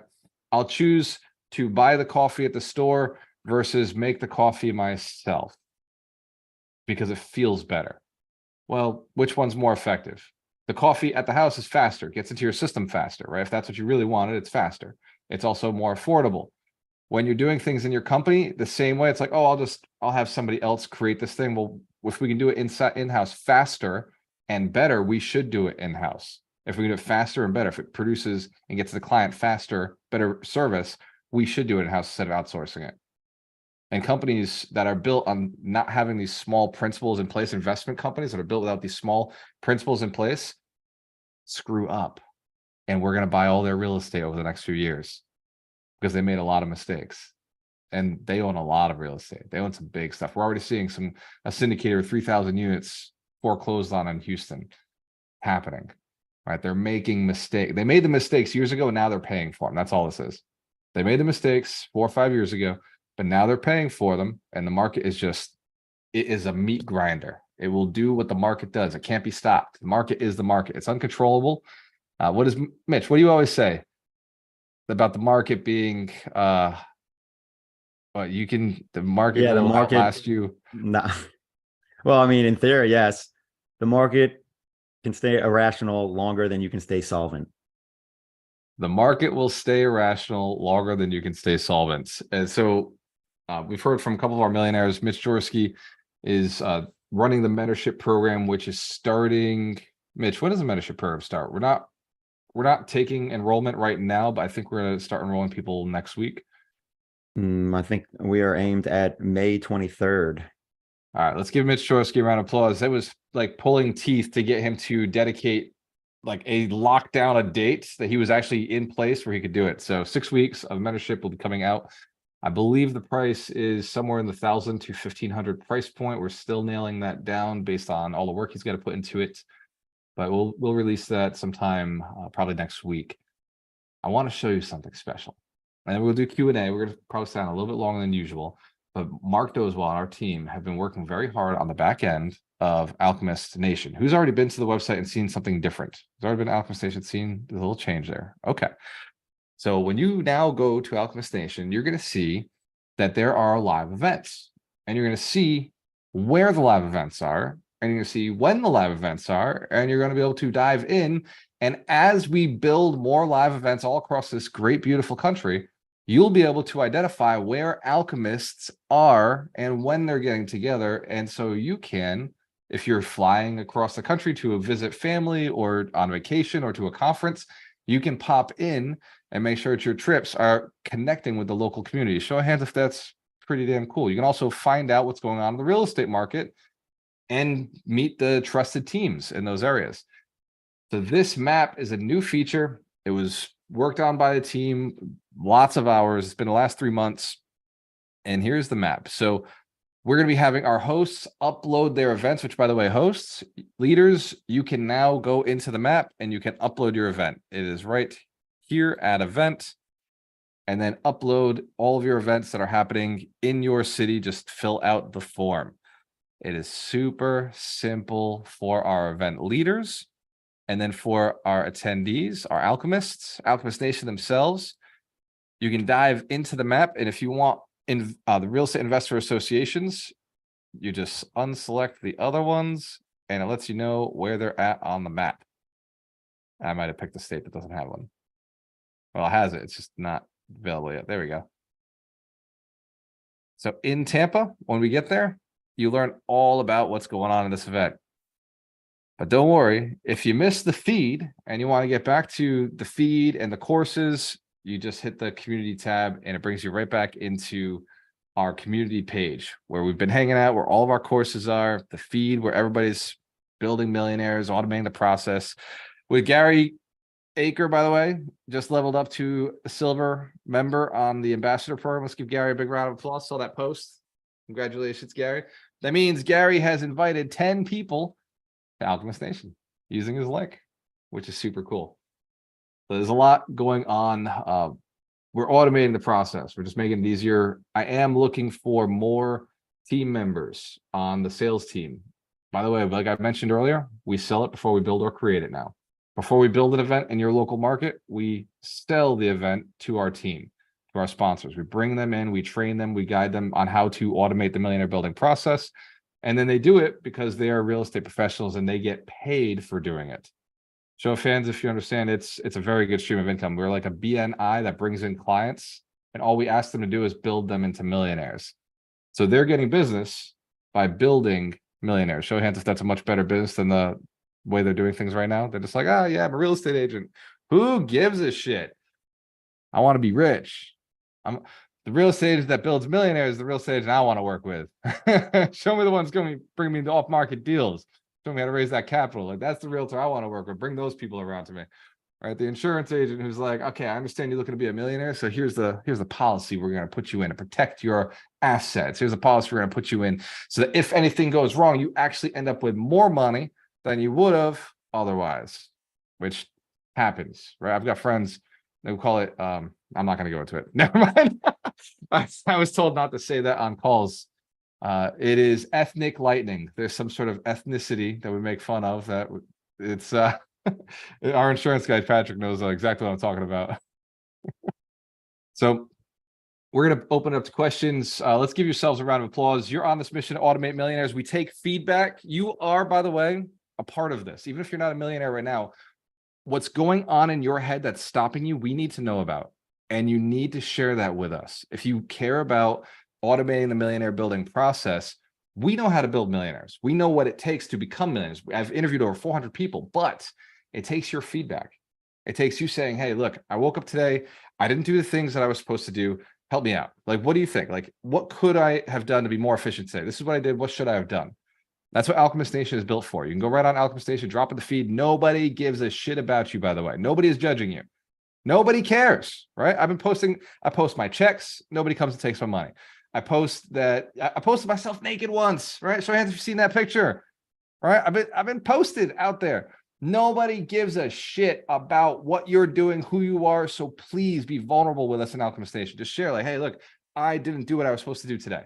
I'll choose to buy the coffee at the store versus make the coffee myself because it feels better. Well, which one's more effective? The coffee at the house is faster, gets into your system faster, right? If that's what you really wanted, it's faster. It's also more affordable. When you're doing things in your company the same way, it's like, oh, I'll have somebody else create this thing. Well, if we can do it in-house faster and better, we should do it in-house. If we can do it faster and better, if it produces and gets to the client faster, better service, we should do it in-house instead of outsourcing it. And companies that are built on not having these small principles in place, investment companies that are built without these small principles in place, screw up. And we're going to buy all their real estate over the next few years because they made a lot of mistakes. And they own a lot of real estate. They own some big stuff. We're already seeing a syndicator of 3,000 units foreclosed on in Houston happening, right? They're making mistakes. They made the mistakes years ago, and now they're paying for them. That's all this is. They made the mistakes 4 or 5 years ago, but now they're paying for them. And the market is it is a meat grinder. It will do what the market does. It can't be stopped. The market is the market. It's uncontrollable. What do you always say about the market being, the market Yeah, the will market- outlast you? Nah. Well, I mean, in theory, yes, the market can stay irrational longer than you can stay solvent. The market will stay irrational longer than you can stay solvent. And so we've heard from a couple of our millionaires. Mitch Jaworski is running the mentorship program, which is starting. Mitch, when does the mentorship program start? We're not taking enrollment right now, but I think we're going to start enrolling people next week. I think we are aimed at May 23rd. All right, let's give Mitch Jaworski a round of applause. That was like pulling teeth to get him to dedicate like a lockdown a date that he was actually in place where he could do it. So 6 weeks of mentorship will be coming out. I believe the price is somewhere in the $1,000 to $1,500 price point. We're still nailing that down based on all the work he's got to put into it, but we'll release that sometime probably next week. I want to show you something special, and then we'll do Q&A. We're going to probably sound a little bit longer than usual, but Mark Doswell and our team have been working very hard on the back end of Alchemist Nation. Who's already been to the website and seen something different? Who's already been to Alchemist Nation, seen a little change there? Okay. So when you now go to Alchemist Nation, you're going to see that there are live events, and you're going to see where the live events are, and you're going to see when the live events are, and you're going to be able to dive in. And as we build more live events all across this great, beautiful country, you'll be able to identify where alchemists are and when they're getting together. And so you can, if you're flying across the country to visit family or on vacation or to a conference, you can pop in and make sure that your trips are connecting with the local community. Show of hands if that's pretty damn cool. You can also find out what's going on in the real estate market and meet the trusted teams in those areas. So this map is a new feature. It was worked on by the team, lots of hours. It's been the last 3 months. And here's the map. So we're going to be having our hosts upload their events, which, by the way, hosts, leaders, you can now go into the map and you can upload your event. It is right here at event, and then upload all of your events that are happening in your city. Just fill out the form. It is super simple for our event leaders. And then for our attendees, our alchemists, Alchemist Nation themselves, you can dive into the map. And if you want in the real estate investor associations, you just unselect the other ones and it lets you know where they're at on the map. I might have picked a state that doesn't have one. Well, it has it. It's just not available yet. There we go. So in Tampa, when we get there, you learn all about what's going on in this event. But don't worry, if you miss the feed and you want to get back to the feed and the courses, you just hit the community tab and it brings you right back into our community page where we've been hanging out, where all of our courses are, the feed where everybody's building millionaires, automating the process. With Gary Aker, by the way, just leveled up to a silver member on the ambassador program. Let's give Gary a big round of applause. Saw that post. Congratulations, Gary. That means Gary has invited 10 people to Alchemist Nation using his link, which is super cool. So there's a lot going on. We're automating the process. We're just making it easier. I am looking for more team members on the sales team. By the way, like I mentioned earlier, we sell it before we build or create it now. Before we build an event in your local market, we sell the event to our team, to our sponsors. We bring them in, we train them, we guide them on how to automate the millionaire building process. And then they do it because they are real estate professionals and they get paid for doing it. Show of hands if you understand, it's a very good stream of income. We're like a BNI that brings in clients, and all we ask them to do is build them into millionaires. So they're getting business by building millionaires. Show of hands if that's a much better business than the way they're doing things right now. They're just like, oh yeah, I'm a real estate agent. Who gives a shit? I want to be rich. The real estate agent that builds millionaires is the real estate agent I want to work with. Show me the ones going to bring me the off-market deals. Show me how to raise that capital. Like that's the realtor I want to work with. Bring those people around to me. Right? The insurance agent who's like, okay, I understand you're looking to be a millionaire. So here's the policy we're going to put you in to protect your assets. Here's a policy we're going to put you in so that if anything goes wrong, you actually end up with more money than you would have otherwise, which happens, right? I've got friends that call it, I'm not going to go into it. Never mind. I was told not to say that on calls. It is ethnic lightning. There's some sort of ethnicity that we make fun of that it's, our insurance guy, Patrick, knows exactly what I'm talking about. So we're going to open it up to questions. Let's give yourselves a round of applause. You're on this mission to automate millionaires. We take feedback. You are, by the way, a part of this. Even if you're not a millionaire right now, what's going on in your head that's stopping you, we need to know about. And you need to share that with us. If you care about automating the millionaire building process, we know how to build millionaires. We know what it takes to become millionaires. I've interviewed over 400 people, but it takes your feedback. It takes you saying, hey, look, I woke up today. I didn't do the things that I was supposed to do. Help me out. Like, what do you think? Like, what could I have done to be more efficient today? This is what I did. What should I have done? That's what Alchemist Nation is built for. You can go right on Alchemist Nation, drop in the feed. Nobody gives a shit about you, by the way. Nobody is judging you. Nobody cares, right? I post my checks. Nobody comes and takes my money. I posted myself naked once, right? So have you seen that picture? Right? I've been posted out there. Nobody gives a shit about what you're doing, who you are. So please be vulnerable with us in Alchemist Nation. Just share, like, hey, look, I didn't do what I was supposed to do today.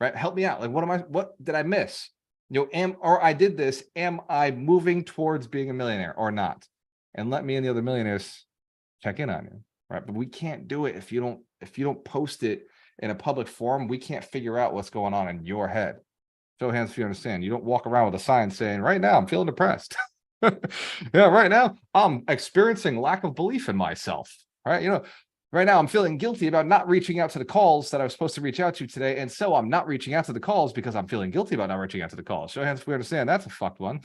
Right? Help me out. Like, what did I miss? Or I did this. Am I moving towards being a millionaire or not? And let me and the other millionaires check in on you. Right? But we can't do it if you don't post it in a public forum. We can't figure out what's going on in your head. Show hands if you understand. You don't walk around with a sign saying, right now, I'm feeling depressed. Yeah, right now, I'm experiencing lack of belief in myself. Right? Right now, I'm feeling guilty about not reaching out to the calls that I was supposed to reach out to today. And so I'm not reaching out to the calls because I'm feeling guilty about not reaching out to the calls. Show hands if we understand. That's a fucked one.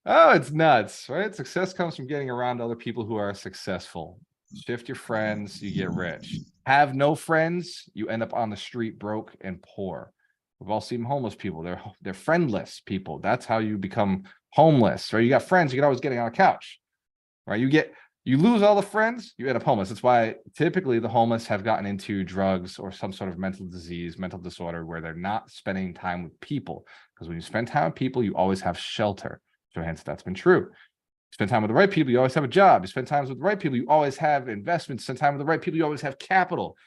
Oh, it's nuts, right? Success comes from getting around other people who are successful. Shift your friends, you get rich. Have no friends, you end up on the street broke and poor. We've all seen homeless people. They're friendless people. That's how you become homeless, right? You got friends, you can always get on a couch, right? You lose all the friends, you end up homeless. That's why typically the homeless have gotten into drugs or some sort of mental disease, mental disorder, where they're not spending time with people. Because when you spend time with people, you always have shelter. So hence that's been true. You spend time with the right people, you always have a job. You spend time with the right people, you always have investments. Spend time with the right people, you always have capital.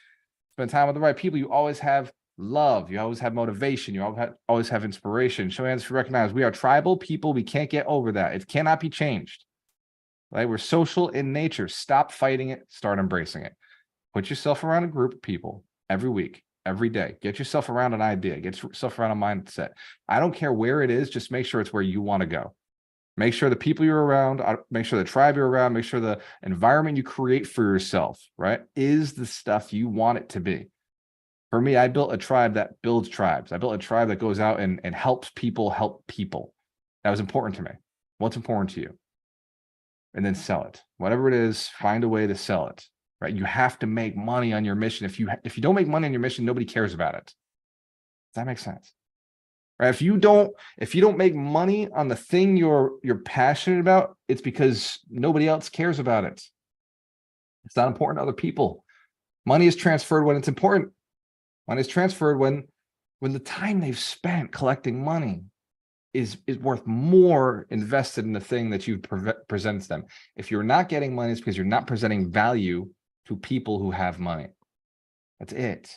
Spend time with the right people, you always have love. You always have motivation. You always have inspiration. Show hands if you recognize we are tribal people. We can't get over that. It cannot be changed. Right? We're social in nature. Stop fighting it. Start embracing it. Put yourself around a group of people every week, every day. Get yourself around an idea. Get yourself around a mindset. I don't care where it is. Just make sure it's where you want to go. Make sure the people you're around, make sure the tribe you're around, make sure the environment you create for yourself, right, is the stuff you want it to be. For me, I built a tribe that builds tribes. I built a tribe that goes out and helps people help people. That was important to me. What's important to you? And then sell it. Whatever it is, find a way to sell it, right? You have to make money on your mission. If you don't make money on your mission, nobody cares about it. Does that make sense? Right? If you don't make money on the thing you're passionate about, it's because nobody else cares about it. It's not important to other people. Money is transferred when it's important. Money is transferred when the time they've spent collecting money is worth more invested in the thing that you present to them. If you're not getting money, it's because you're not presenting value to people who have money. That's it,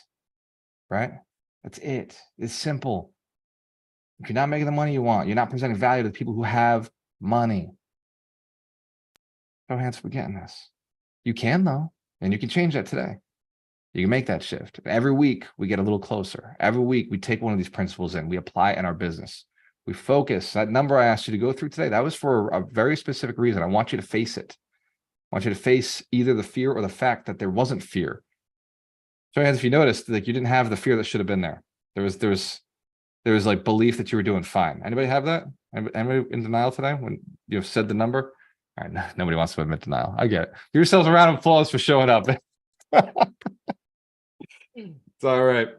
right? That's it. It's simple. If you're not making the money you want, you're not presenting value to the people who have money. No hands for getting this. You can though, and you can change that today. You can make that shift. Every week we get a little closer. Every week we take one of these principles in, we apply it in our business. We focus. That number I asked you to go through today, that was for a very specific reason. I want you to face it. I want you to face either the fear or the fact that there wasn't fear. So as if you noticed, like you didn't have the fear that should have been there. There was like belief that you were doing fine. Anybody have that? Anybody in denial today when you've said the number? All right, nobody wants to admit denial. I get it. Give yourselves a round of applause for showing up. It's all right.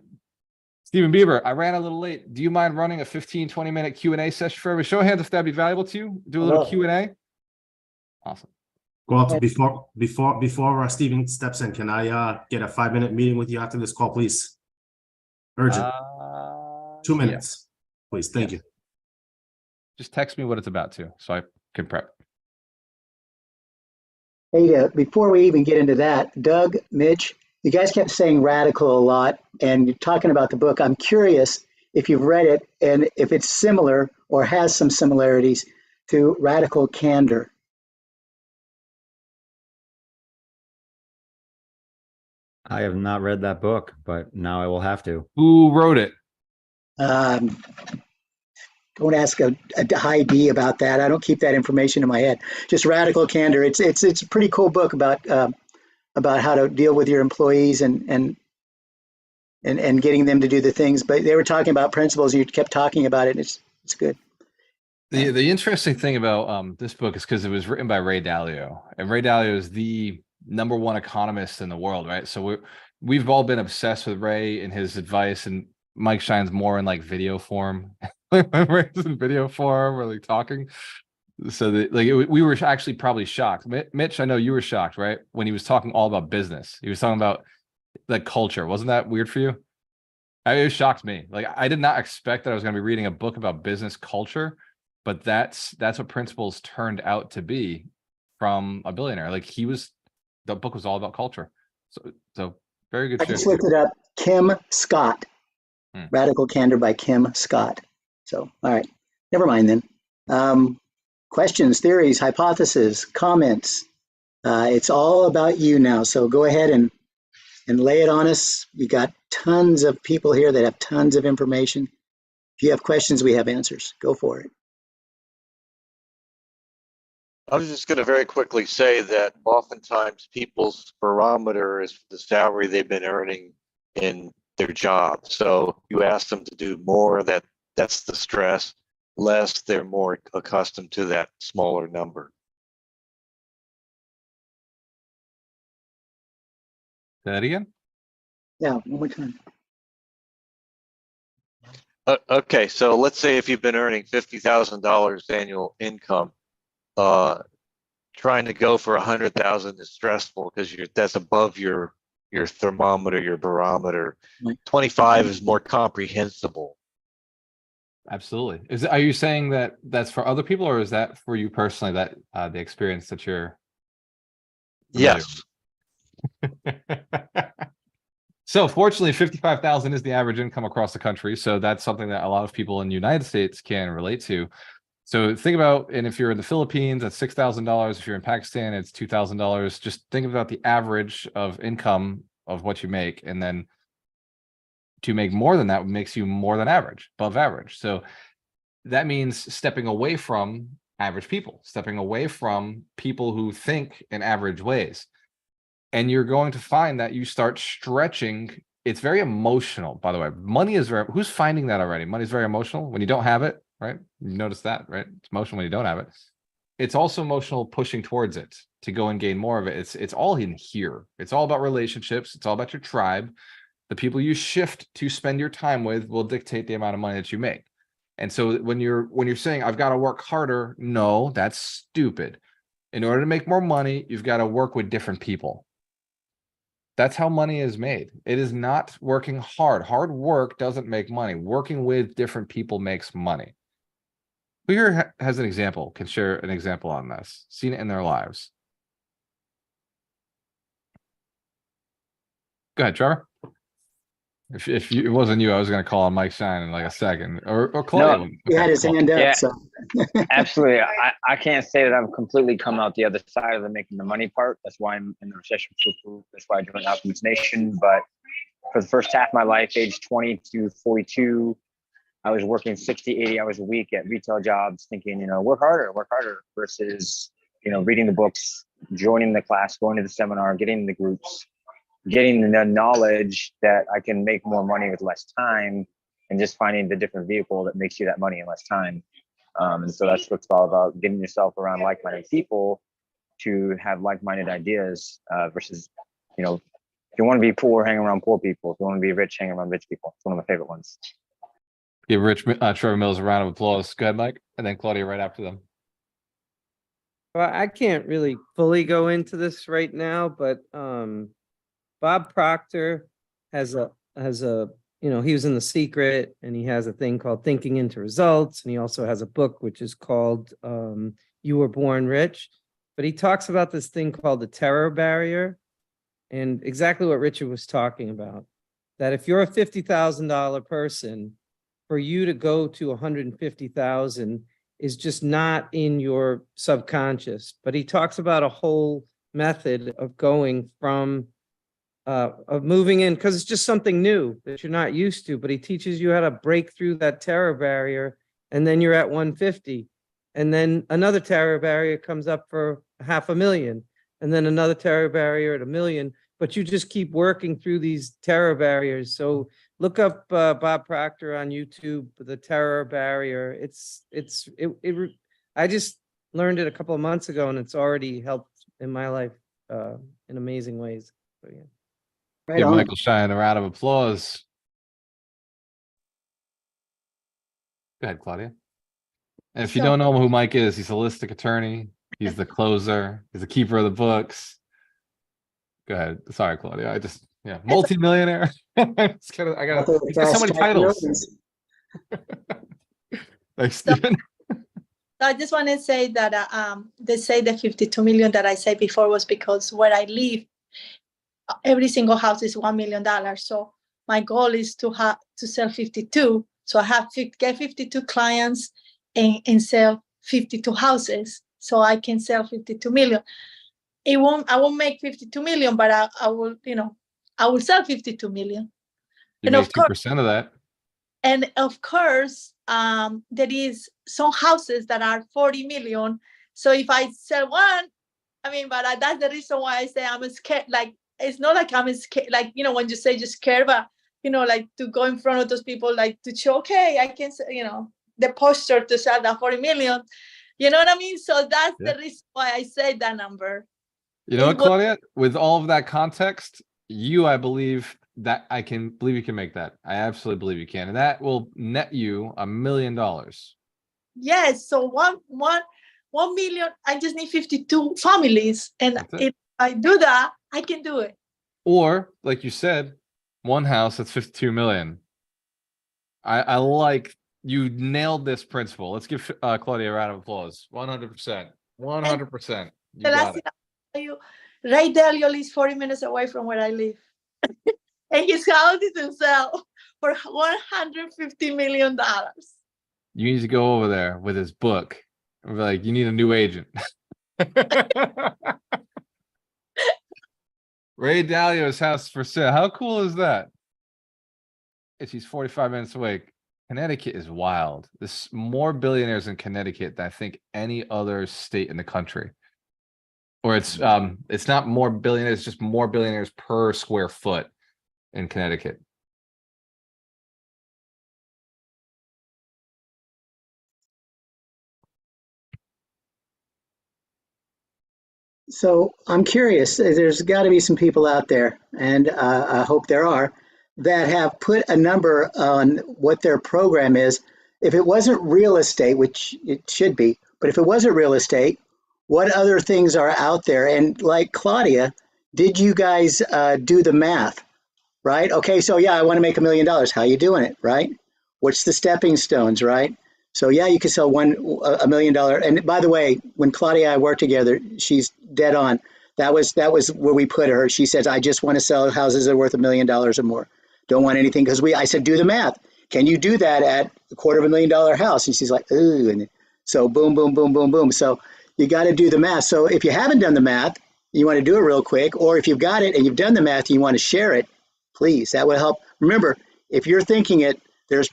Stephen Bieber, I ran a little late. Do you mind running a 15-20 minute Q&A session for everybody? Show of hands if that'd be valuable to you. Do a little Hello. Q&A. Awesome. Walter, before Steven steps in, can I get a 5-minute meeting with you after this call, please? Urgent, 2 Yeah. minutes, please. Thank you. Just text me what it's about to, so I can prep. Hey, before we even get into that, Doug, Mitch, you guys kept saying radical a lot, and you're talking about the book. I'm curious if you've read it and if it's similar or has some similarities to Radical Candor. I have not read that book, but now I will have to. Who wrote it? Don't ask a high D about that. I don't keep that information in my head. Just Radical Candor. It's a pretty cool book about how to deal with your employees and getting them to do the things. But they were talking about principles, and you kept talking about it. It's good. The interesting thing about this book is because it was written by Ray Dalio, and Ray Dalio is the #1 economist in the world, right? So we've all been obsessed with Ray and his advice, and Mike Shine's more in like video form. Ray's in video form or like talking. So we were actually probably shocked. Mitch, I know you were shocked, right? When he was talking all about business. He was talking about like culture. Wasn't that weird for you? It shocked me. Like I did not expect that I was going to be reading a book about business culture, but that's what Principles turned out to be from a billionaire. Like the book was all about culture. So very good. I just looked it up. Kim Scott. Radical Candor by Kim Scott. So, all right. Never mind then. Questions, theories, hypotheses, comments. It's all about you now. So go ahead and lay it on us. You got tons of people here that have tons of information. If you have questions, we have answers. Go for it. I was just going to very quickly say that oftentimes people's barometer is the salary they've been earning in their job. So you ask them to do more, that's the stress. Less, they're more accustomed to that smaller number. Say that again? Yeah, one more time. Okay, so let's say if you've been earning $50,000 annual income, trying to go for 100,000 is stressful because that's above your thermometer, your barometer. 25 is more comprehensible. Absolutely. Are you saying that that's for other people, or is that for you personally, that the experience that you're? Yes. So fortunately, 55,000 is the average income across the country. So that's something that a lot of people in the United States can relate to. So think about, and if you're in the Philippines, that's $6,000. If you're in Pakistan, it's $2,000. Just think about the average of income of what you make, and then to make more than that makes you more than average, above average. So that means stepping away from average people, stepping away from people who think in average ways. And you're going to find that you start stretching. It's very emotional, by the way. Money is very, who's finding that already? Money is very emotional when you don't have it, right? You notice that, right? It's emotional when you don't have it. It's also emotional pushing towards it to go and gain more of it. It's all in here. It's all about relationships. It's all about your tribe. The people you shift to spend your time with will dictate the amount of money that you make. And so when you're saying, I've got to work harder, no, that's stupid. In order to make more money, you've got to work with different people. That's how money is made. It is not working hard. Hard work doesn't make money. Working with different people makes money. Who here has an example, can share an example on this, seen it in their lives? Go ahead, Trevor. If it wasn't you, I was going to call on Mike Shine in like a second, or Claudia. No, he had his hand up. Yeah. So Absolutely. I can't say that I've completely come out the other side of the making the money part. That's why I'm in the recession proof. That's why I joined Optimist Nation. But for the first half of my life, age 20 to 42, I was working 60, 80 hours a week at retail jobs, thinking, work harder versus, reading the books, joining the class, going to the seminar, getting in the groups, getting the knowledge that I can make more money with less time, and just finding the different vehicle that makes you that money in less time. And so that's what's all about, getting yourself around like-minded people to have like-minded ideas versus, you know, if you want to be poor, hang around poor people. If you want to be rich, hang around rich people. It's one of my favorite ones. Give Trevor Mills a round of applause. Go ahead, Mike, and then Claudia right after them. Well, I can't really fully go into this right now, but Bob Proctor has a he was in The Secret, and he has a thing called Thinking into Results, and he also has a book which is called You Were Born Rich. But he talks about this thing called the terror barrier, and exactly what Richard was talking about. That if you're a $50,000 person, for you to go to 150,000 is just not in your subconscious. But he talks about a whole method of going from of moving in, because it's just something new that you're not used to, but he teaches you how to break through that terror barrier, and then you're at 150. And then another terror barrier comes up for 500,000, and then another terror barrier at 1 million, but you just keep working through these terror barriers. So look up Bob Proctor on YouTube, The Terror Barrier. I just learned it a couple of months ago, and it's already helped in my life in amazing ways. So, yeah. Right Give on. Michael Shine a round of applause. Go ahead, Claudia. And if you So- don't know who Mike is, he's a holistic attorney. He's the closer. He's the keeper of the books. Go ahead. Sorry, Claudia. Multi-millionaire. It's kind of, he's got so many titles. Thanks, Stephen. So I just want to say that they say the 52 million that I said before was because where I live, every single house is $1 million. So my goal is to sell 52. So I have to get 52 clients and sell 52 houses. So I can sell 52 million. I won't make 52 million, but I will, I will sell 52 million. You And make of course- 2% of that. And of course, there is some houses that are 40 million. So if I sell one, but that's the reason why I say I'm scared. Like, it's not like I'm scared, like, when you say you're scared, but, like to go in front of those people, like to show, okay, I can, the posture to sell that 40 million. You know what I mean? So that's the reason why I say that number. You know It what, was- Claudia? With all of that context, I believe that I can believe you can make that. I absolutely believe you can. And that will net you $1 million. Yes. So one million, I just need 52 families. And That's it. if I do that, I can do it. Or, like you said, one house that's 52 million. I like you nailed this principle. Let's give Claudia a round of applause. 100%. 100%. You The got last it. thing I'll tell you, Ray Dalio lives 40 minutes away from where I live. And his house is to sell for $150 million. You need to go over there with his book. And be like, you need a new agent. Ray Dalio's house for sale. How cool is that? If he's 45 minutes away. Connecticut is wild. There's more billionaires in Connecticut than I think any other state in the country. Or it's not more billionaires, it's just more billionaires per square foot in Connecticut. So I'm curious, there's got to be some people out there, and I hope there are, that have put a number on what their program is. If it wasn't real estate, which it should be, but if it wasn't real estate, what other things are out there? And like Claudia, did you guys do the math, right? Okay, so yeah, I want to make $1 million. How you doing it, right? What's the stepping stones, right? So yeah, you could sell $1 million. And by the way, when Claudia and I worked together, she's dead on. That was where we put her. She says, I just want to sell houses that are worth $1 million or more. Don't want anything, because I said, do the math. Can you do that at a $250,000 house? And she's like, ooh. And so boom, boom, boom, boom, boom. So you got to do the math. So if you haven't done the math, you want to do it real quick, or if you've got it and you've done the math and you want to share it, please, that would help. Remember, if you're thinking it, there's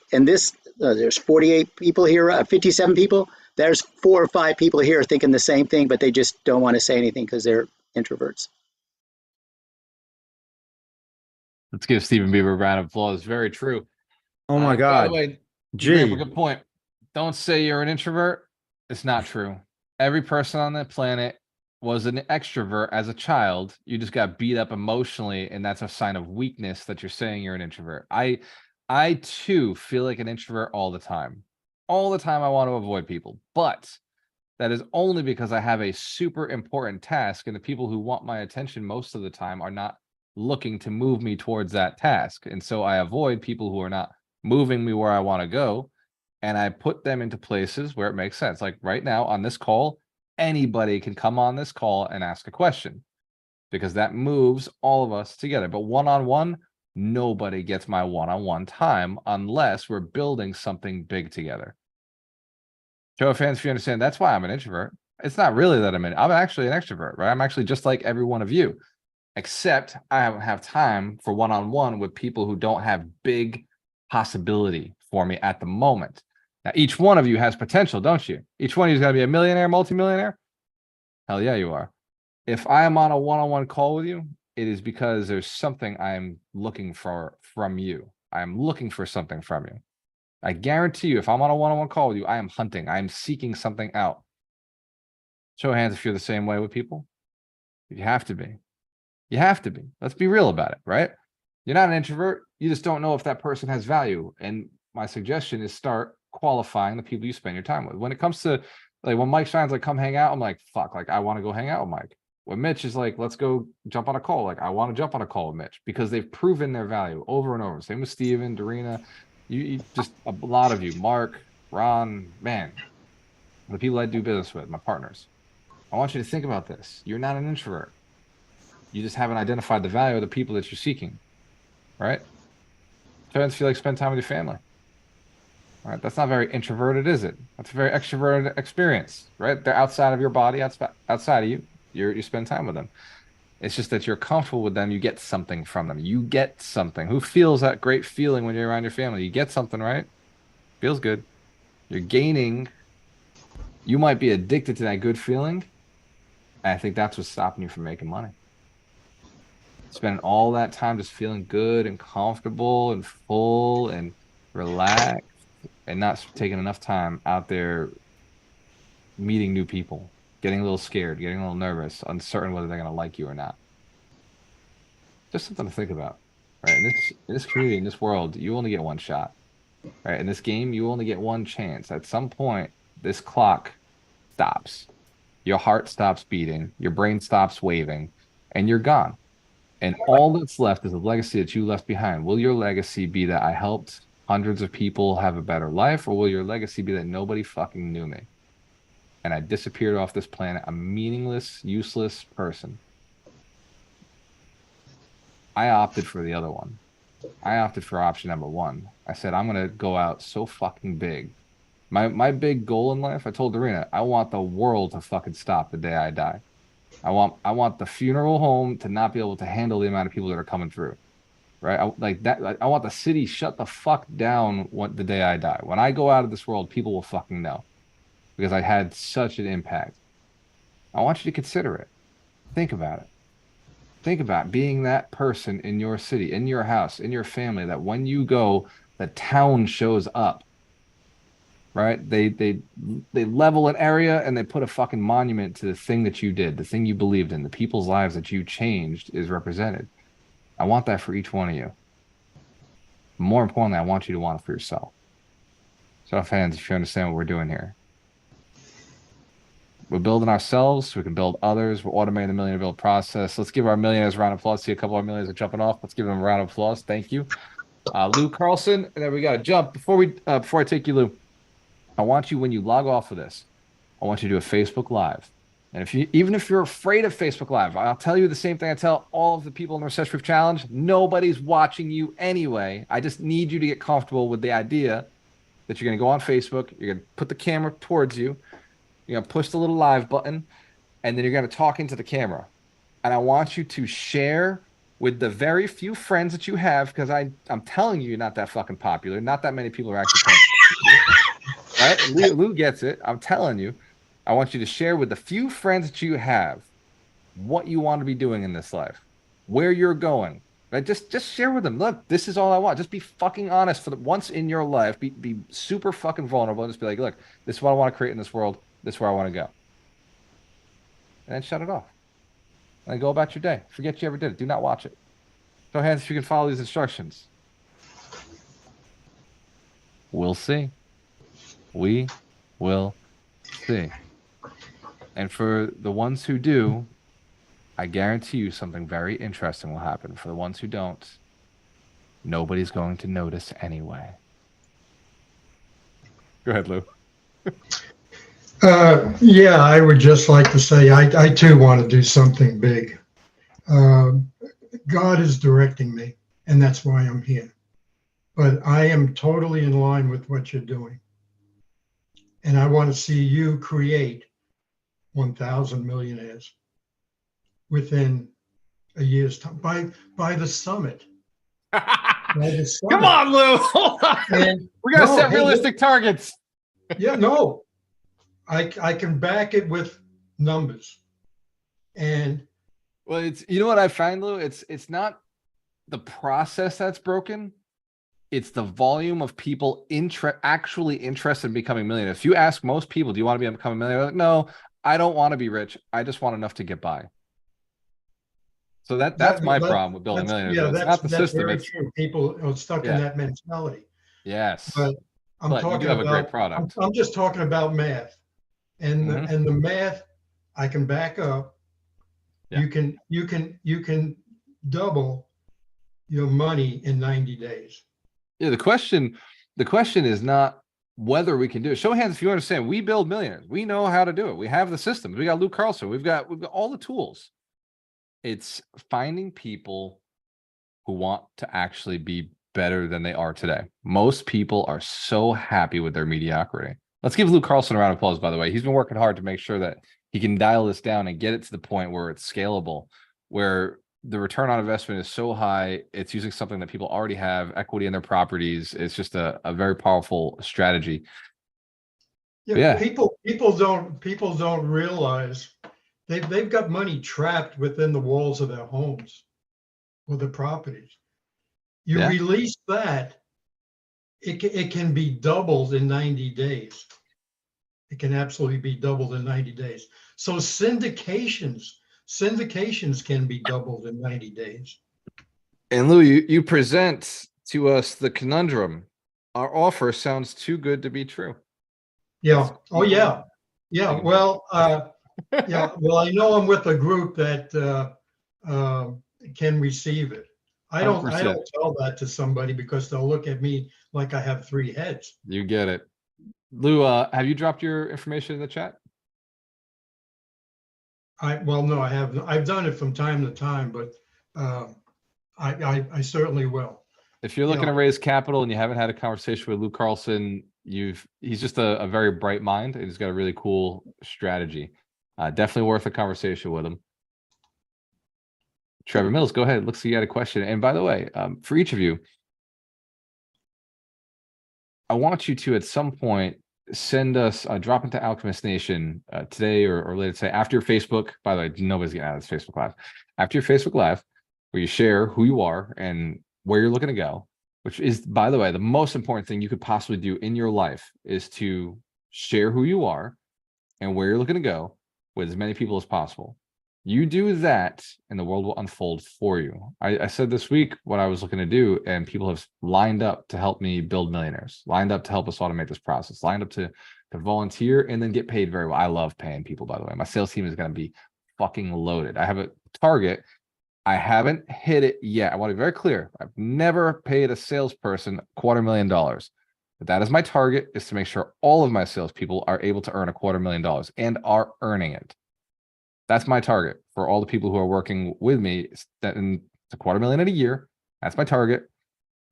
48 people here, 57 people. There's 4 or 5 people here thinking the same thing, but they just don't want to say anything because they're introverts. Let's give Stephen Bieber a round of applause. Very true. Oh my By God. the way, you bring up a Gee, good point. Don't say you're an introvert. It's not true. Every person on the planet was an extrovert as a child, you just got beat up emotionally, and that's a sign of weakness that you're saying you're an introvert. I too feel like an introvert all the time. All the time I want to avoid people, but that is only because I have a super important task, and the people who want my attention most of the time are not looking to move me towards that task. And so I avoid people who are not moving me where I want to go, and I put them into places where it makes sense. Like right now on this call, anybody can come on this call and ask a question because that moves all of us together. But one-on-one, nobody gets my one-on-one time unless we're building something big together. Show of hands if you understand. That's why I'm an introvert. It's not really that I'm actually an extrovert, right? I'm actually just like every one of you, except I don't have time for one-on-one with people who don't have big possibility for me at the moment. Now, each one of you has potential, don't you? Each one of you is going to be a millionaire, multimillionaire. Hell yeah, you are. If I am on a one-on-one call with you, it is because there's something I'm looking for from you. I'm looking for something from you. I guarantee you, if I'm on a one-on-one call with you, I am hunting. I am seeking something out. Show of hands if you're the same way with people. You have to be. You have to be. Let's be real about it, right? You're not an introvert. You just don't know if that person has value. And my suggestion is start qualifying the people you spend your time with. When it comes to, like, when Mike Shine's like, come hang out, I'm like, fuck, like, I want to go hang out with Mike. When Mitch is like, let's go jump on a call, like, I want to jump on a call with Mitch because they've proven their value over and over. Same with Steven, Dorina, you just a lot of you, Mark, Ron, man, the people I do business with, my partners. I want you to think about this. You're not an introvert. You just haven't identified the value of the people that you're seeking, right? Parents feel like spend time with your family. All right, that's not very introverted, is it? That's a very extroverted experience, right? They're outside of your body, outside of you. You spend time with them. It's just that you're comfortable with them. You get something from them. You get something. Who feels that great feeling when you're around your family? You get something, right? Feels good. You're gaining. You might be addicted to that good feeling. And I think that's what's stopping you from making money. Spending all that time just feeling good and comfortable and full and relaxed and not taking enough time out there meeting new people, getting a little scared, getting a little nervous, uncertain whether they're going to like you or not. Just something to think about, right? In this community, in this world, you only get one shot, right? In this game, you only get one chance. At some point, this clock stops. Your heart stops beating, your brain stops waving, and you're gone. And all that's left is a legacy that you left behind. Will your legacy be that I helped hundreds of people have a better life, or will your legacy be that nobody fucking knew me? And I disappeared off this planet, a meaningless, useless person. I opted for the other one. I opted for option number one. I said, I'm going to go out so fucking big. My big goal in life, I told Dorina, I want the world to fucking stop the day I die. I want the funeral home to not be able to handle the amount of people that are coming through, right? I want the city shut the fuck down the day I die. When I go out of this world, people will fucking know because I had such an impact. I want you to consider it. Think about it. Think about being that person in your city, in your house, in your family, that when you go, the town shows up. Right? They level an area and they put a fucking monument to the thing that you did, the thing you believed in, the people's lives that you changed is represented. I want that for each one of you. More importantly, I want you to want it for yourself. So fans, if you understand what we're doing here. We're building ourselves, so we can build others. We're automating the millionaire build process. Let's give our millionaires a round of applause. See a couple of our millionaires are jumping off. Let's give them a round of applause. Thank you. Lou Carlson, and then we got to jump. Before I take you, Lou, I want you, when you log off of this, I want you to do a Facebook Live. And even if you're afraid of Facebook Live, I'll tell you the same thing I tell all of the people in the Recession Proof Challenge. Nobody's watching you anyway. I just need you to get comfortable with the idea that you're going to go on Facebook, you're going to put the camera towards you, you're going to push the little live button, and then you're going to talk into the camera. And I want you to share with the very few friends that you have, because I'm telling you, you're not that fucking popular. Not that many people are actually paying attention. Right? Lou gets it. I'm telling you. I want you to share with the few friends that you have what you want to be doing in this life, where you're going. Right? Just share with them. Look, this is all I want. Just be fucking honest for once in your life. Be super fucking vulnerable and just be like, look, this is what I want to create in this world. This is where I want to go. and then shut it off. And then go about your day. Forget you ever did it. Do not watch it. Show hands if you can follow these instructions. We'll see. We will see. And for the ones who do, I guarantee you something very interesting will happen. For the ones who don't, nobody's going to notice anyway. Go ahead, Lou. Yeah, I would just like to say I too want to do something big. God is directing me, and that's why I'm here. But I am totally in line with what you're doing. And I want to see you create 1,000 millionaires within a year's time by the summit. Come on, Lou. Hold on. And We got to no, set hey, realistic targets. yeah, no, I can back it with numbers. And Well, it's, you know what I find, Lou? It's not the process that's broken. It's the volume of people actually interested in becoming millionaires. If you ask most people, do you want to become a millionaire? Like, no, I don't want to be rich. I just want enough to get by. So that's my problem with building millionaires. Yeah, It's not the that's system. very It's true. People are stuck in that mentality. yes. But I'm But you talking do have a about great product. I'm just talking about math, and Mhm. and the math I can back up. Yeah. You can double your money in 90 days. Yeah, the question is not whether we can do it. Show hands if you understand. We build millionaires. We know how to do it. We have the systems. We got Luke Carlson. We've got all the tools. It's finding people who want to actually be better than they are today. Most people are so happy with their mediocrity. Let's give Luke Carlson a round of applause, by the way. He's been working hard to make sure that he can dial this down and get it to the point where it's scalable, where the return on investment is so high, it's using something that people already have, equity in their properties. It's just a very powerful strategy. Yeah. People don't realize they've got money trapped within the walls of their homes or the properties. You Yeah. release that, it can be doubled in 90 days. It can absolutely be doubled in 90 days. So syndications can be doubled in 90 days. And Lou, you present to us the conundrum. Our offer sounds too good to be true. Yeah. Oh, yeah. Yeah. Well, yeah. Well, I know I'm with a group that can receive it. I don't 100%. tell that to somebody because they'll look at me like I have 3 heads. You get it. Lou, have you dropped your information in the chat? Well, no, I haven't. I've done it from time to time, but I certainly will. If you're looking Yeah. to raise capital and you haven't had a conversation with Luke Carlson, he's just a very bright mind and he's got a really cool strategy. Definitely worth a conversation with him. Trevor Mills, go ahead. Looks like you had a question. And by the way, for each of you, I want you to at some point send us drop into Alchemist Nation today or later today after your Facebook. By the way, nobody's getting out of this Facebook Live. After your Facebook Live, where you share who you are and where you're looking to go, which is, by the way, the most important thing you could possibly do in your life is to share who you are and where you're looking to go with as many people as possible. You do that and the world will unfold for you. I said this week what I was looking to do, and people have lined up to help me build millionaires, lined up to help us automate this process, lined up to volunteer and then get paid very well. I love paying people, by the way. My sales team is going to be fucking loaded. I have a target. I haven't hit it yet. I want to be very clear. I've never paid a salesperson $250,000. But that is my target, is to make sure all of my salespeople are able to earn $250,000 and are earning it. That's my target for all the people who are working with me. It's $250,000 a year. That's my target.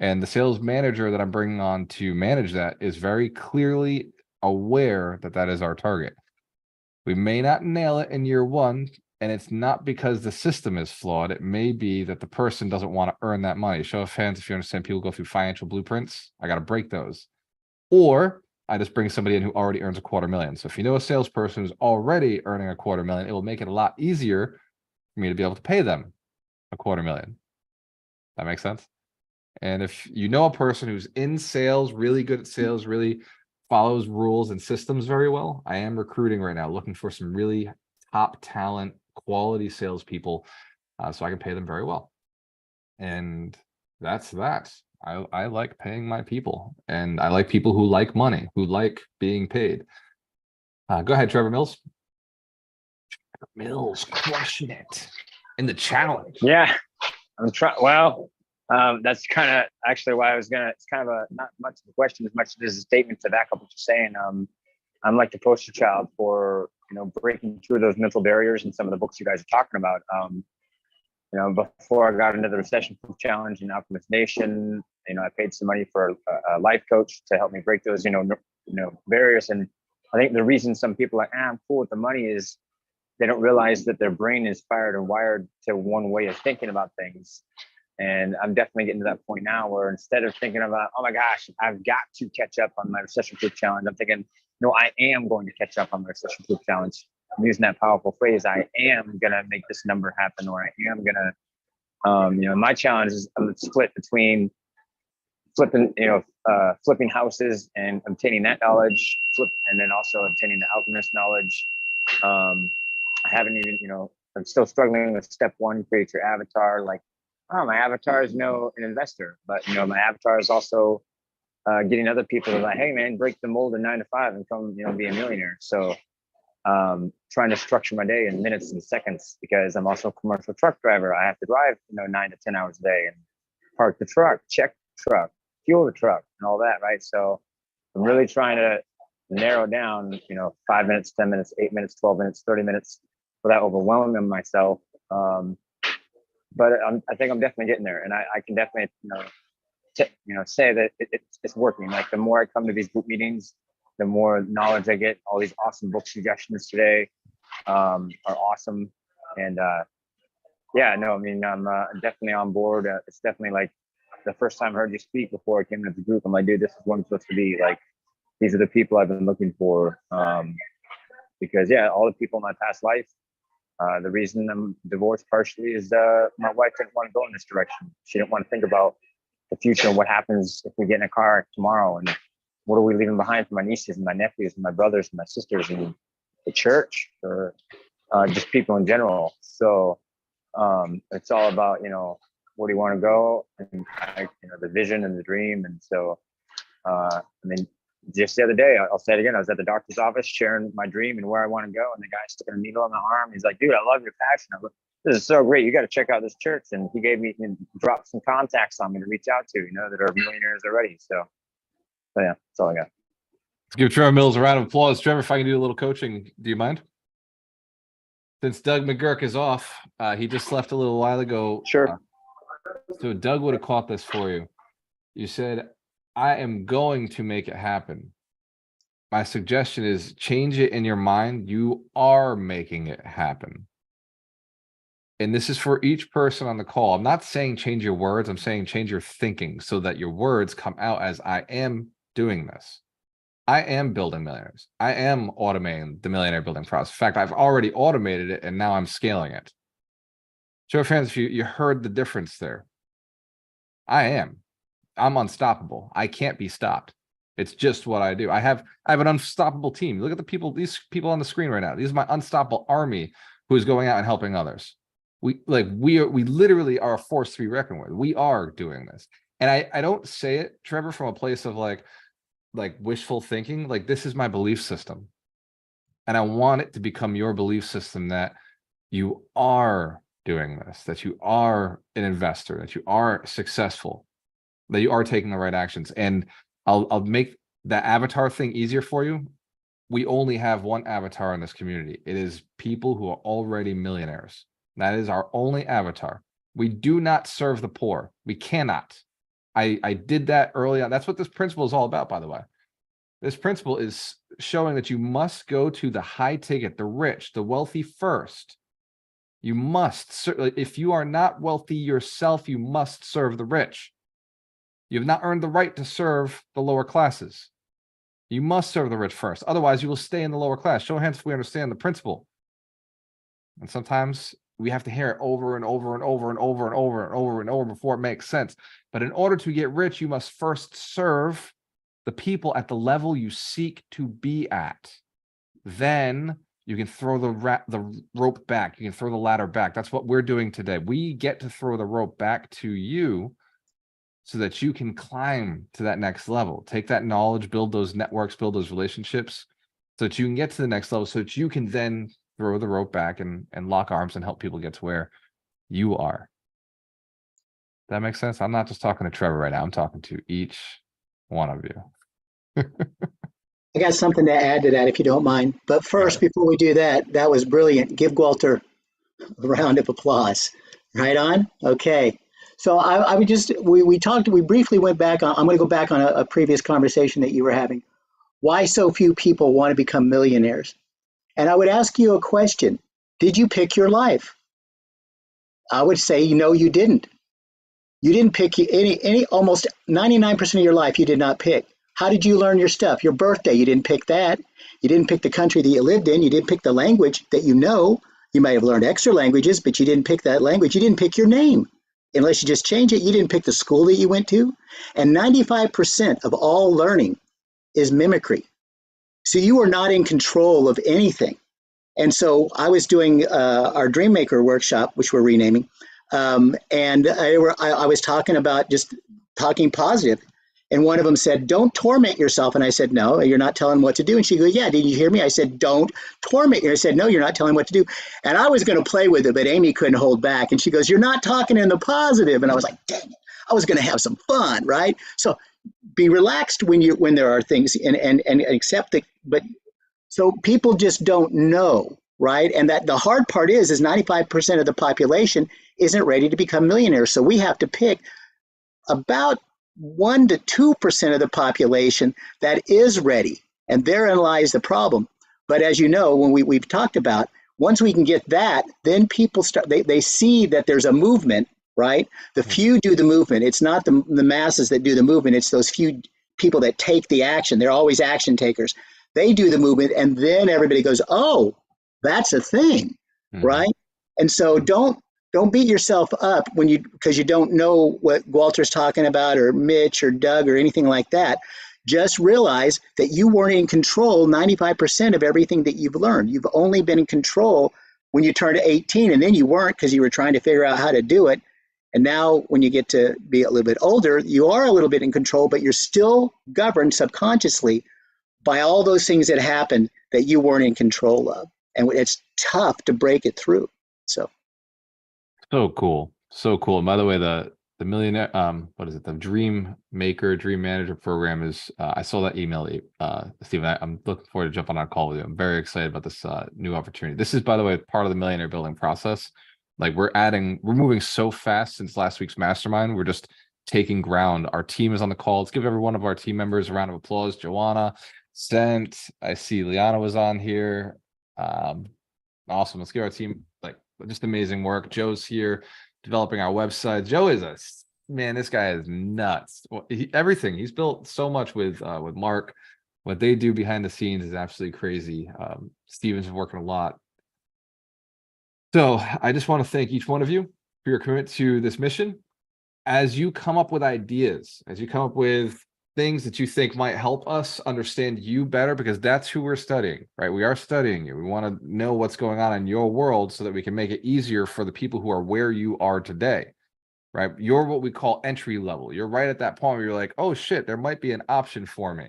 And the sales manager that I'm bringing on to manage that is very clearly aware that that is our target. We may not nail it in year 1, and it's not because the system is flawed. It may be that the person doesn't want to earn that money. Show of hands if you understand. People go through financial blueprints. I got to break those. Or I just bring somebody in who already earns $250,000. So if you know a salesperson who's already earning $250,000, it will make it a lot easier for me to be able to pay them $250,000. That makes sense? And if you know a person who's in sales, really good at sales, really follows rules and systems very well, I am recruiting right now, looking for some really top talent, quality salespeople, so I can pay them very well. And that's that. I like paying my people, and I like people who like money, who like being paid. Go ahead, Trevor Mills. Trevor Mills crushing it in the challenge. Yeah, I'm trying. Well, that's kind of actually why I was gonna. It's kind of a not much of a question as much as a statement to back up what you're saying. I'm like the poster child for breaking through those mental barriers in some of the books you guys are talking about. Before I got into the Recession Proof Challenge and Alchemist Nation, I paid some money for a life coach to help me break those barriers. And I think the reason some people are like, I'm cool with the money is they don't realize that their brain is fired and wired to one way of thinking about things. And I'm definitely getting to that point now where instead of thinking about, oh my gosh, I've got to catch up on my Recession Proof Challenge, I'm thinking, no, I am going to catch up on my Recession Proof Challenge. I'm using that powerful phrase, I am going to make this number happen, or I am going to, my challenge is I'm split between flipping houses and obtaining that knowledge, and then also obtaining the alchemist knowledge. I haven't even, I'm still struggling with step one, create your avatar. Like, my avatar is an investor, but my avatar is also getting other people to like, hey man, break the mold in 9 to 5 and come, be a millionaire. So trying to structure my day in minutes and seconds, because I'm also a commercial truck driver. I have to drive, 9 to 10 hours a day and park the truck, check the truck, fuel the truck, and all that, right? So I'm really trying to narrow down, 5 minutes, 10 minutes, 8 minutes, 12 minutes, 30 minutes without overwhelming myself. But I think I'm definitely getting there, and I can definitely, say that it's working. Like the more I come to these group meetings, the more knowledge I get. All these awesome book suggestions today are awesome, and I'm definitely on board. It's definitely like the first time I heard you speak before I came into the group. I'm like, dude, this is what I'm supposed to be. Like, these are the people I've been looking for. Because all the people in my past life. The reason I'm divorced partially is my wife didn't want to go in this direction. She didn't want to think about the future and what happens if we get in a car tomorrow, and what are we leaving behind for my nieces and my nephews and my brothers and my sisters and the church, or just people in general. So it's all about, where do you want to go, and the vision and the dream. And so, just the other day, I'll say it again, I was at the doctor's office sharing my dream and where I want to go. And the guy sticking a needle in my arm. He's like, dude, I love your passion. I was like, this is so great. You got to check out this church. And he gave me, dropped some contacts on me to reach out to, that are millionaires already. So yeah, that's all I got. Let's give Trevor Mills a round of applause. Trevor, if I can do a little coaching, do you mind? Since Doug McGurk is off, he just left a little while ago. Sure. So Doug would have caught this for you. You said, I am going to make it happen. My suggestion is change it in your mind. You are making it happen. And this is for each person on the call. I'm not saying change your words. I'm saying change your thinking so that your words come out as I am doing this. I am building millionaires. I am automating the millionaire building process. In fact, I've already automated it and now I'm scaling it. Show of hands if you heard the difference there. I'm unstoppable. I can't be stopped. It's just what I do. I have an unstoppable team. Look at these people on the screen right now. These are my unstoppable army who is going out and helping others. We literally are a force to be reckoned with. We are doing this. And I don't say it, Trevor, from a place of like wishful thinking. Like, this is my belief system. And I want it to become your belief system that you are doing this, that you are an investor, that you are successful, that you are taking the right actions. And I'll make that avatar thing easier for you. We only have one avatar in this community. It is people who are already millionaires. That is our only avatar. We do not serve the poor. We cannot. I did that early on. That's what this principle is all about, by the way. This principle is showing that you must go to the high ticket, the rich, the wealthy first. You must, if you are not wealthy yourself, you must serve the rich. You have not earned the right to serve the lower classes. You must serve the rich first. Otherwise, you will stay in the lower class. Show of hands if we understand the principle. And sometimes we have to hear it over and over and over and over and over and over and over before it makes sense. But in order to get rich, you must first serve the people at the level you seek to be at. Then You can throw the rope back. You can throw the ladder back. That's what we're doing today. We get to throw the rope back to you so that you can climb to that next level. Take that knowledge, build those networks, build those relationships so that you can get to the next level so that you can then throw the rope back and lock arms and help people get to where you are. That makes sense? I'm not just talking to Trevor right now. I'm talking to each one of you. I got something to add to that if you don't mind. But first, before we do that, that was brilliant. Give Walter a round of applause. Right on? Okay. So I would just, we briefly went back on, I'm going to go back on a previous conversation that you were having. Why so few people want to become millionaires? And I would ask you a question. Did you pick your life? I would say, no, you didn't. You didn't pick almost 99% of your life you did not pick. How did you learn your stuff? Your birthday, you didn't pick that. You didn't pick the country that you lived in. You didn't pick the language that you know. You might have learned extra languages, but you didn't pick that language. You didn't pick your name. Unless you just change it, you didn't pick the school that you went to. And 95% of all learning is mimicry. So you are not in control of anything. And so I was doing our Dreammaker workshop, which we're renaming. And I was talking about just talking positive. And one of them said, don't torment yourself. And I said, no, you're not telling what to do. And she goes, yeah, did you hear me? I said, don't torment you. I said, no, you're not telling what to do. And I was going to play with it, but Amy couldn't hold back. And she goes, you're not talking in the positive. And I was like, dang it, I was going to have some fun, right? So be relaxed when there are things and accept it. But so people just don't know, right? And that the hard part is 95% of the population isn't ready to become millionaires. So we have to pick about 1 to 2% of the population that is ready, and therein lies the problem. But as you know, when we've talked about, once we can get that, then people start, they see that there's a movement, right? The few do the movement. It's not the masses that do the movement. It's those few people that take the action. They're always action takers. They do the movement, and then everybody goes, oh, that's a thing, right? And so don't beat yourself up because you don't know what Walter's talking about or Mitch or Doug or anything like that. Just realize that you weren't in control 95% of everything that you've learned. You've only been in control when you turned 18, and then you weren't because you were trying to figure out how to do it. And now when you get to be a little bit older, you are a little bit in control, but you're still governed subconsciously by all those things that happened that you weren't in control of. And it's tough to break it through. So cool. So cool. And by the way, the millionaire, what is it? The Dream Manager program is, I saw that email, Stephen, I'm looking forward to jumping on a call with you. I'm very excited about this new opportunity. This is, by the way, part of the millionaire building process. Like we're moving so fast since last week's mastermind. We're just taking ground. Our team is on the call. Let's give every one of our team members a round of applause. Joanna, Sent, I see Liana was on here. Awesome. Let's give our team just amazing work. Joe's here developing our website. Joe is this guy is nuts. Everything he's built so much with Mark. What they do behind the scenes is absolutely crazy. Steven's working a lot. So I just want to thank each one of you for your commitment to this mission. As you come up with ideas, as you come up with things that you think might help us understand you better, because that's who we're studying, right? We are studying you. We want to know what's going on in your world so that we can make it easier for the people who are where you are today, right? You're what we call entry level. You're right at that point where you're like, oh shit, there might be an option for me.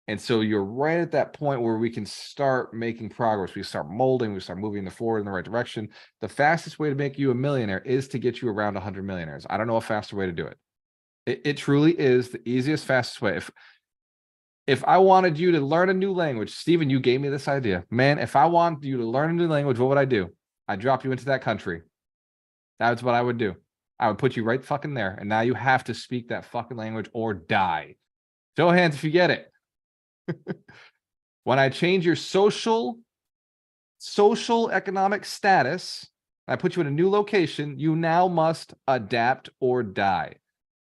And so you're right at that point where we can start making progress. We start molding, we start moving forward in the right direction. The fastest way to make you a millionaire is to get you around 100 millionaires. I don't know a faster way to do it. It truly is the easiest, fastest way. If I wanted you to learn a new language, Stephen, you gave me this idea. Man, if I wanted you to learn a new language, what would I do? I'd drop you into that country. That's what I would do. I would put you right fucking there. And now you have to speak that fucking language or die. Show of hands if you get it. When I change your social economic status, I put you in a new location, you now must adapt or die.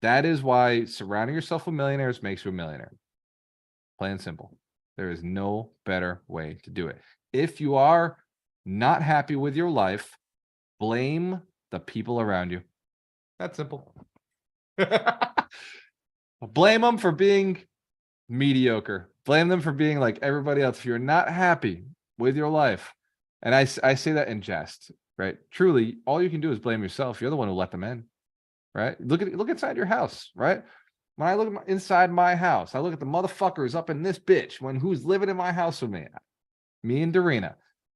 That is why surrounding yourself with millionaires makes you a millionaire. Plain and simple. There is no better way to do it. If you are not happy with your life, blame the people around you. That's simple. Blame them for being mediocre. Blame them for being like everybody else. If you're not happy, with your life. And I say that in jest, right? Truly, all you can do is blame yourself. You're the one who let them in, right? Look inside your house, right? When I look inside my house, I look at the motherfuckers up in this bitch who's living in my house with me and Darina,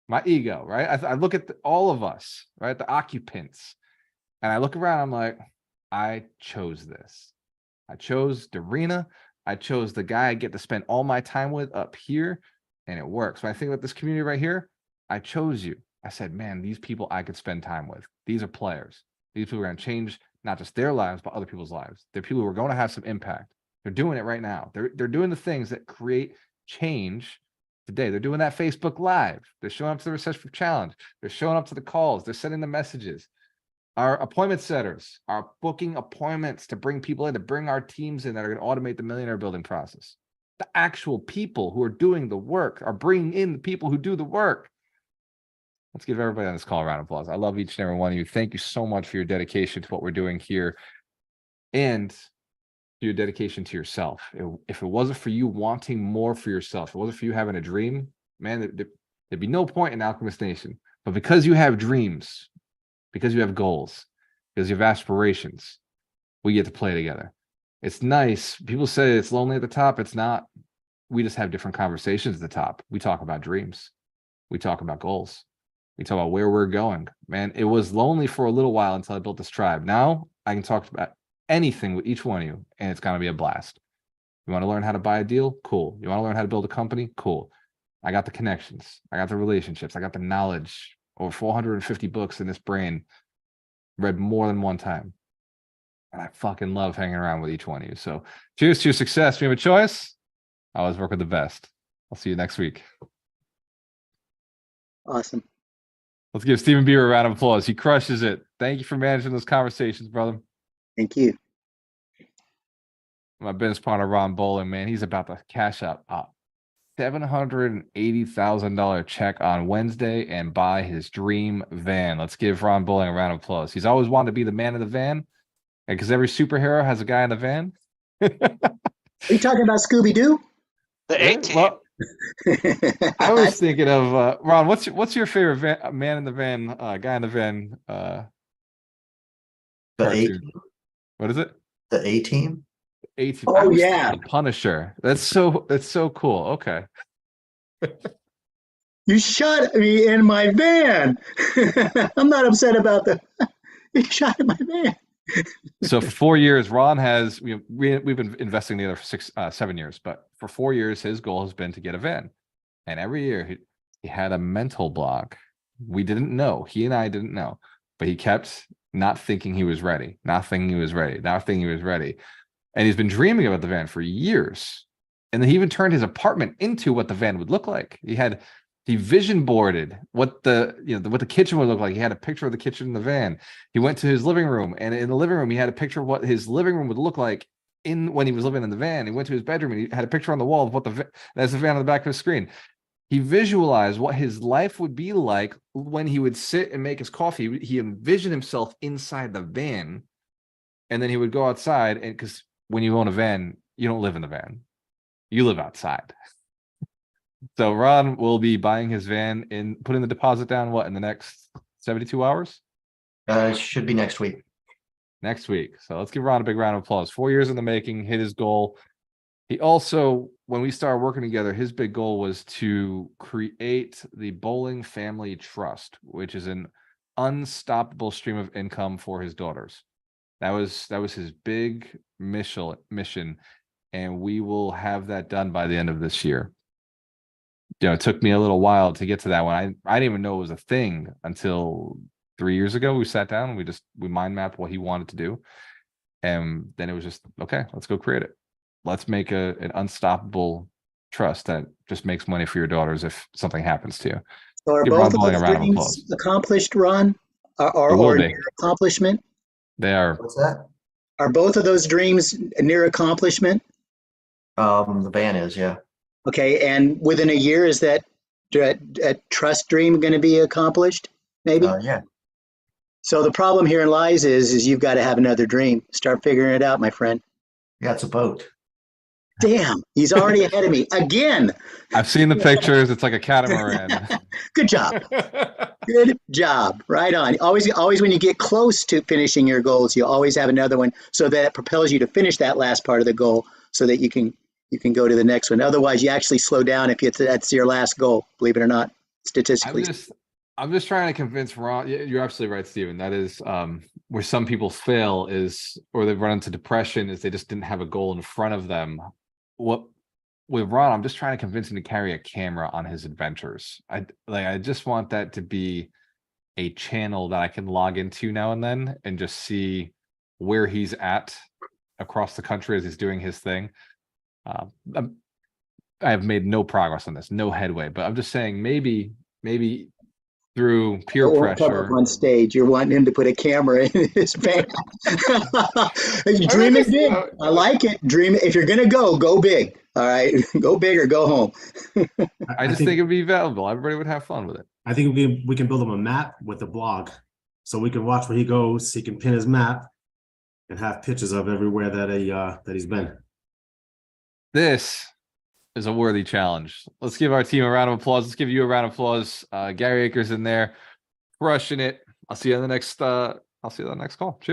my ego, right? I look at all of us, right? The occupants, and I look around, I'm like, I chose this. I chose Darina. I chose the guy I get to spend all my time with up here, and it works. When I think about this community right here, I chose you. I said, man, these people I could spend time with. These are players. These people are going to change not just their lives, but other people's lives. They're people who are going to have some impact. They're doing it right now. They're doing the things that create change today. They're doing that Facebook Live. They're showing up to the Recession Challenge. They're showing up to the calls. They're sending the messages. Our appointment setters are booking appointments to bring people in, to bring our teams in that are going to automate the millionaire building process. The actual people who are doing the work are bringing in the people who do the work. Let's give everybody on this call a round of applause. I love each and every one of you. Thank you so much for your dedication to what we're doing here and your dedication to yourself. If it wasn't for you wanting more for yourself, if it wasn't for you having a dream, man, there'd be no point in Alchemist Nation. But because you have dreams, because you have goals, because you have aspirations, we get to play together. It's nice. People say it's lonely at the top. It's not. We just have different conversations at the top. We talk about dreams. We talk about goals. We talk about where we're going. Man, it was lonely for a little while until I built this tribe. Now I can talk about anything with each one of you, and it's going to be a blast. You want to learn how to buy a deal? Cool. You want to learn how to build a company? Cool. I got the connections. I got the relationships. I got the knowledge. Over 450 books in this brain, read more than one time. And I fucking love hanging around with each one of you. So cheers to your success. If you have a choice, I always work with the best. I'll see you next week. Awesome. Let's give Stephen Beaver a round of applause. He crushes it. Thank you for managing those conversations, brother. Thank you. My business partner, Ron Bowling, man, he's about to cash out a $780,000 check on Wednesday and buy his dream van. Let's give Ron Bowling a round of applause. He's always wanted to be the man in the van, and because every superhero has a guy in the van. Are you talking about Scooby-Doo? The A-Team. Well, I was thinking of Ron. What's your favorite man in the van, guy in the van? The Cartoon? What is it? The A-Team. A-Team. Oh, yeah. Punisher. That's so cool. Okay. You shot me in my van. I'm not upset about you shot in my van. So for 4 years, Ron has we've been investing together for 7 years, but for 4 years, his goal has been to get a van, and every year he had a mental block. We didn't know. He and I didn't know, but he kept not thinking he was ready, not thinking he was ready, not thinking he was ready, and he's been dreaming about the van for years. And then he even turned his apartment into what the van would look like. He vision boarded what the kitchen would look like. He had a picture of the kitchen in the van. He went to his living room, and in the living room, he had a picture of what his living room would look like when he was living in the van. He went to his bedroom, and he had a picture on the wall of what there's the van on the back of his screen. He visualized what his life would be like when he would sit and make his coffee. He envisioned himself inside the van, and then he would go outside. And because when you own a van, you don't live in the van, you live outside. So Ron will be buying his van and putting the deposit down, in the next 72 hours? It should be next week. Next week. So let's give Ron a big round of applause. 4 years in the making, hit his goal. He also, when we started working together, his big goal was to create the Bowling Family Trust, which is an unstoppable stream of income for his daughters. That was his big mission, and we will have that done by the end of this year. It took me a little while to get to that one. I didn't even know it was a thing until 3 years ago. We sat down and we mind mapped what he wanted to do. And then it was just, okay, let's go create it. Let's make an unstoppable trust that just makes money for your daughters if something happens to you. So are Give both Ron of Bowling a those round of dreams applause. accomplished, Ron? Or will be. near accomplishment? They are. What's that? Are both of those dreams near accomplishment? The van is, yeah. Okay, and within a year, is that trust dream going to be accomplished? Maybe. Yeah. So the problem here lies is you've got to have another dream. Start figuring it out, my friend. Yeah, it's a boat. Damn, he's already ahead of me again. I've seen the pictures. It's like a catamaran. Good job. Good job. Right on. Always when you get close to finishing your goals, you always have another one so that it propels you to finish that last part of the goal so that you can go to the next one. Otherwise, you actually slow down if that's your last goal, believe it or not, statistically. I'm just trying to convince Ron. You're absolutely right, Stephen. That is where some people fail is, or they run into depression, is they just didn't have a goal in front of them. What with Ron, I'm just trying to convince him to carry a camera on his adventures. I just want that to be a channel that I can log into now and then and just see where he's at across the country as he's doing his thing. I have made no progress on this, no headway, but I'm just saying maybe through peer pressure on stage, you're wanting him to put a camera in his van. You dream it big. I like it. Dream it. If you're gonna go big. All right, go big or go home. I just think it'd be valuable. Everybody would have fun with it. I think we can build him a map with a blog, so we can watch where he goes. He can pin his map and have pictures of everywhere that he's been. This is a worthy challenge. Let's give our team a round of applause. Let's give you a round of applause. Gary Akers in there, crushing it. I'll see you on the next call. Cheers.